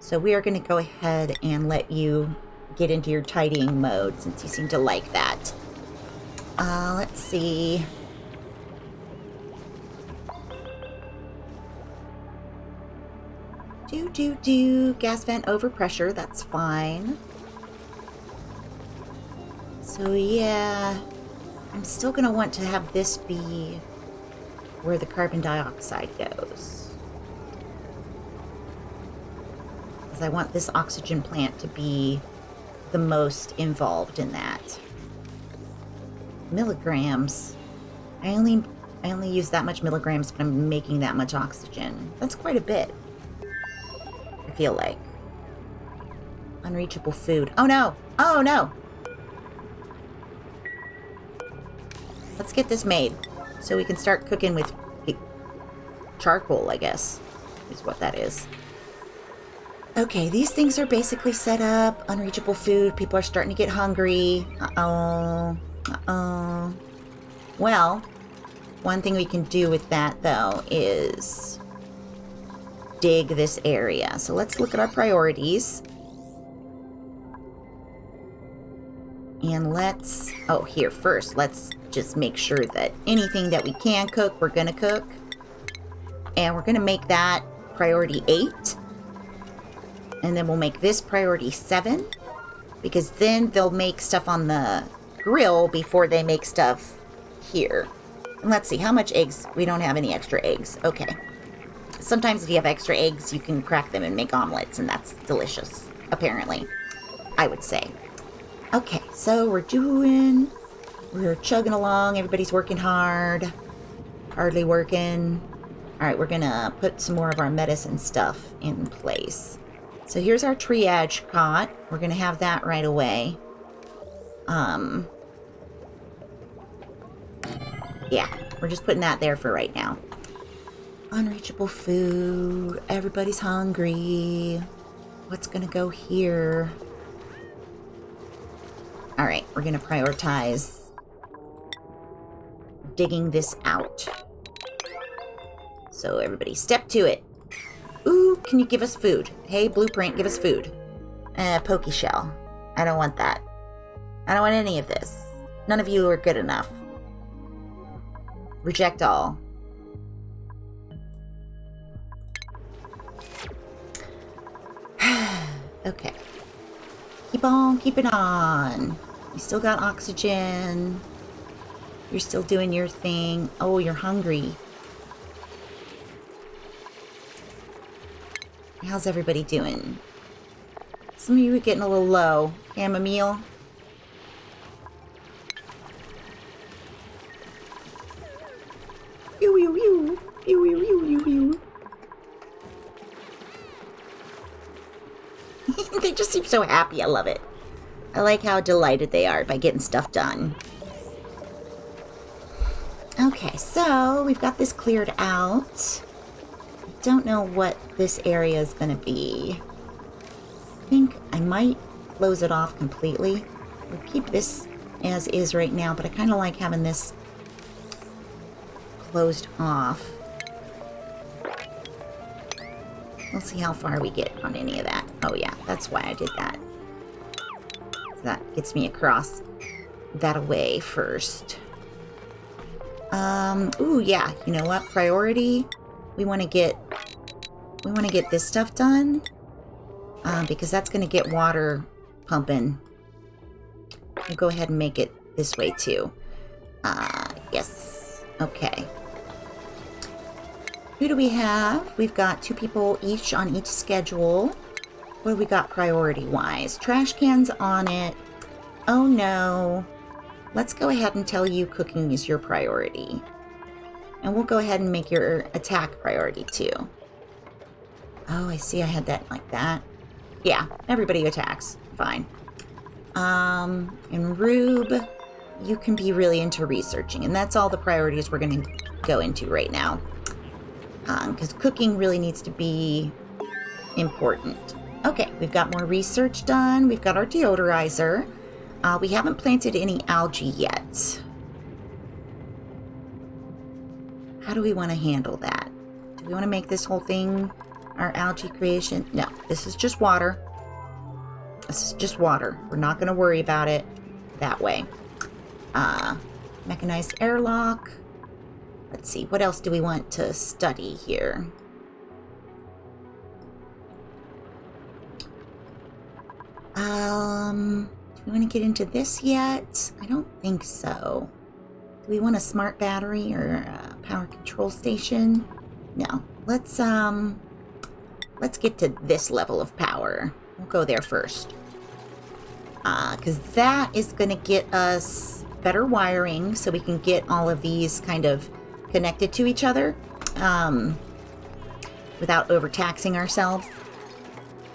So we are going to go ahead and let you get into your tidying mode since you seem to like that. Let's see. Gas vent overpressure, that's fine. So yeah, I'm still gonna want to have this be where the carbon dioxide goes. Because I want this oxygen plant to be the most involved in that. Milligrams. I only use that much milligrams, but I'm making that much oxygen. That's quite a bit. I feel like. Unreachable food. Oh no! Oh no! Let's get this made so we can start cooking with charcoal, I guess, is what that is. Okay, these things are basically set up. Unreachable food. People are starting to get hungry. Uh-oh. Uh-oh. Well, one thing we can do with that, though, is dig this area. So let's look at our priorities. And let's... Oh, here, first, let's just make sure that anything that we can cook, we're going to cook. And we're going to make that priority 8. And then we'll make this priority 7. Because then they'll make stuff on the grill before they make stuff here. And let's see, how much eggs? We don't have any extra eggs. Okay. Sometimes if you have extra eggs, you can crack them and make omelets, and that's delicious, apparently. I would say. Okay, so we're chugging along. Everybody's working hard. Hardly working. Alright, we're gonna put some more of our medicine stuff in place. So here's our triage cot. We're gonna have that right away. Yeah, we're just putting that there for right now. Unreachable food. Everybody's hungry. What's gonna go here? Alright, we're gonna prioritize digging this out. So everybody step to it. Ooh, can you give us food? Hey, Blueprint, give us food. Poke shell. I don't want that. I don't want any of this. None of you are good enough. Reject all. Okay. Keep on keeping on. You still got oxygen. You're still doing your thing. Oh, you're hungry. How's everybody doing? Some of you are getting a little low. Ham a meal. Pew, pew, pew. Pew, pew, pew, pew, pew. They just seem so happy. I love it. I like how delighted they are by getting stuff done. Okay, so we've got this cleared out. I don't know what this area is going to be. I think I might close it off completely. We'll keep this as is right now, but I kind of like having this closed off. We'll see how far we get on any of that. Oh yeah, that's why I did that. So that gets me across that away first. Ooh, yeah, you know what? Priority. We want to get this stuff done. Because that's going to get water pumping. We'll go ahead and make it this way too. Yes. Okay. Who do we have? We've got 2 people each on each schedule. What do we got priority-wise? Trash cans on it. Oh no. Let's go ahead and tell you cooking is your priority. And we'll go ahead and make your attack priority too. Oh, I see I had that like that. Yeah, everybody attacks. Fine. And Rube, you can be really into researching. And that's all the priorities we're going to go into right now. Because cooking really needs to be important. Okay, we've got more research done. We've got our deodorizer. We haven't planted any algae yet. How do we want to handle that? Do we want to make this whole thing our algae creation? No, this is just water. This is just water. We're not going to worry about it that way. Mechanized airlock. Let's see, what else do we want to study here? Do we want to get into this yet? I don't think so. Do we want a smart battery or a power control station? No. Let's get to this level of power. We'll go there first. Because that is going to get us better wiring so we can get all of these kind of connected to each other without overtaxing ourselves.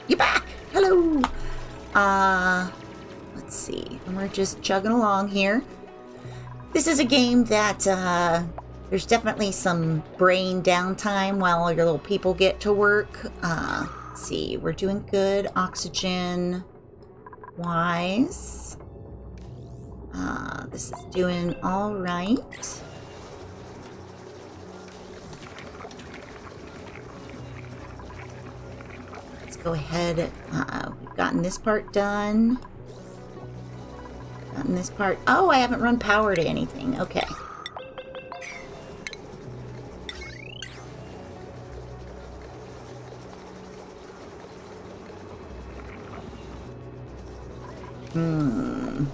You're back! Hello! Let's see. And we're just chugging along here. This is a game that there's definitely some brain downtime while your little people get to work. Let's see. We're doing good oxygen wise. This is doing all right. Go ahead. We've gotten this part done. Gotten this part. Oh, I haven't run power to anything. Okay. I'm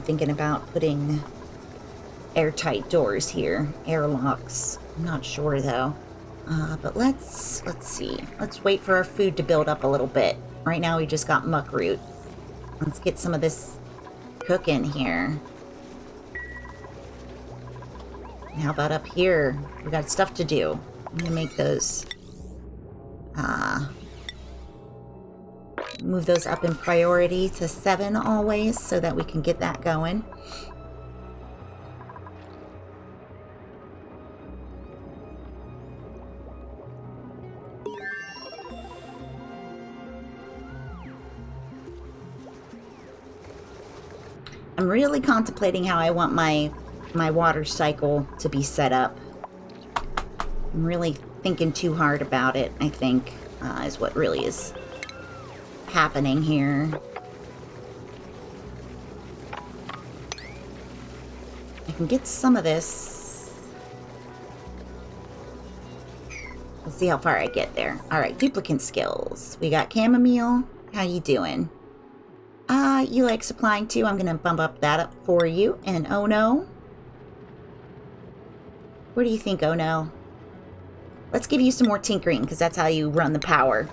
thinking about putting airtight doors here. Airlocks. I'm not sure though. But let's see. Let's wait for our food to build up a little bit. Right now we just got muckroot. Let's get some of this cooking here. And how about up here? We got stuff to do. I'm gonna make those, move those up in priority to 7 always so that we can get that going. I'm really contemplating how I want my water cycle to be set up. I'm really thinking too hard about it, I think, is what really is happening here. I can get some of this. We'll see how far I get there. Alright, duplicant skills. We got chamomile. How you doing? You like supplying too? I'm gonna bump up that up for you. And oh no. What do you think, oh no? Let's give you some more tinkering, because that's how you run the power.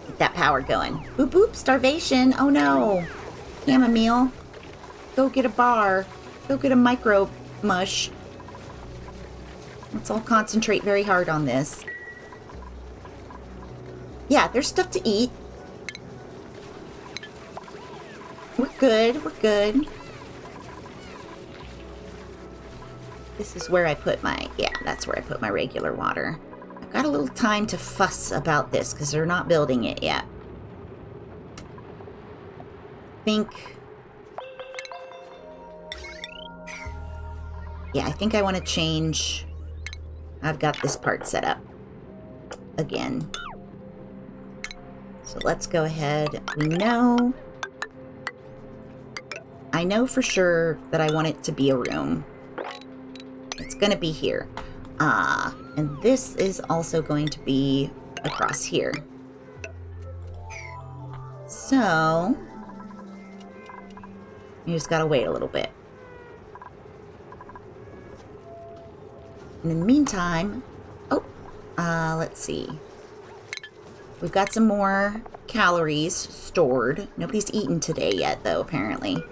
Get that power going. Boop boop, starvation. Oh no. Chamomile. Go get a bar. Go get a micro mush. Let's all concentrate very hard on this. Yeah, there's stuff to eat. We're good, we're good. this is where I put my, yeah, that's where I put my regular water. I've got a little time to fuss about this because they're not building it yet. I think I want to change. I've got this part set up again. So let's go ahead. I know for sure that I want it to be a room. It's going to be here. And this is also going to be across here. So, you just got to wait a little bit. And in the meantime, let's see. We've got some more calories stored. Nobody's eaten today yet, though, apparently.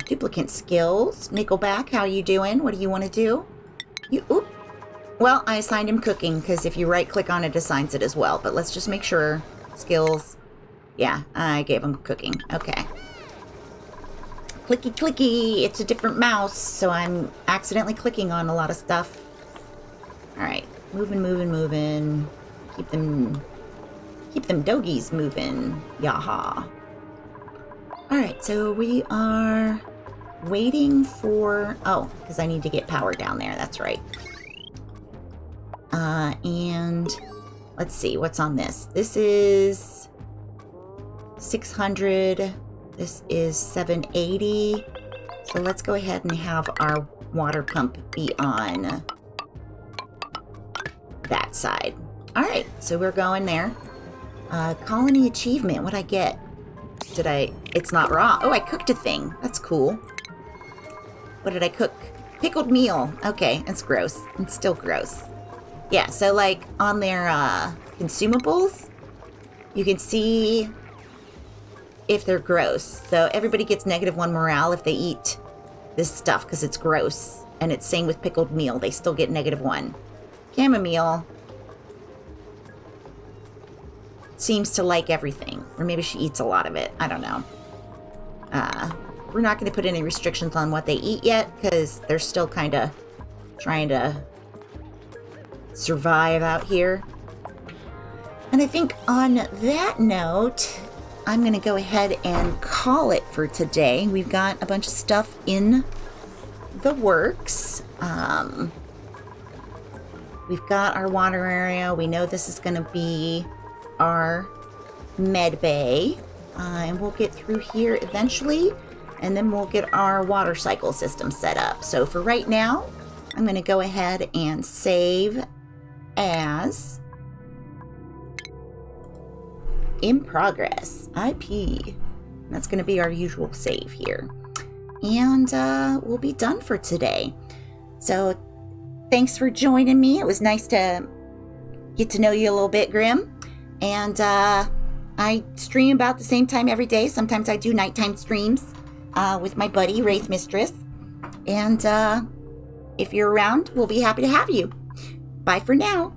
Duplicate skills. Nickelback, how you doing? What do you want to do? Well, I assigned him cooking, because if you right-click on it, it assigns it as well. But let's just make sure. Skills. Yeah, I gave him cooking. Okay. Clicky, clicky. It's a different mouse, so I'm accidentally clicking on a lot of stuff. Alright. Moving, moving, moving. Keep them doggies moving. Yaha. Alright, so we are waiting for... Oh, because I need to get power down there. That's right. And let's see. What's on this? This is 600. This is 780. So let's go ahead and have our water pump be on that side. Alright, so we're going there. Colony achievement. What'd I get? It's not raw. Oh, I cooked a thing. That's cool. What did I cook? Pickled meal. Okay, it's gross. It's still gross. Yeah, so like on their consumables, you can see if they're gross. So everybody gets -1 morale if they eat this stuff because it's gross. And it's same with pickled meal. They still get -1. Chamomile seems to like everything. Or maybe she eats a lot of it. I don't know. We're not going to put any restrictions on what they eat yet because they're still kind of trying to survive out here. And I think on that note, I'm going to go ahead and call it for today. We've got a bunch of stuff in the works. We've got our water area. We know this is going to be our med bay. And we'll get through here eventually. And then we'll get our water cycle system set up. So for right now, I'm going to go ahead and save as in progress, IP. That's going to be our usual save here. And we'll be done for today. So thanks for joining me. It was nice to get to know you a little bit, Grim. And I stream about the same time every day. Sometimes I do nighttime streams with my buddy, Wraith Mistress. And if you're around, we'll be happy to have you. Bye for now.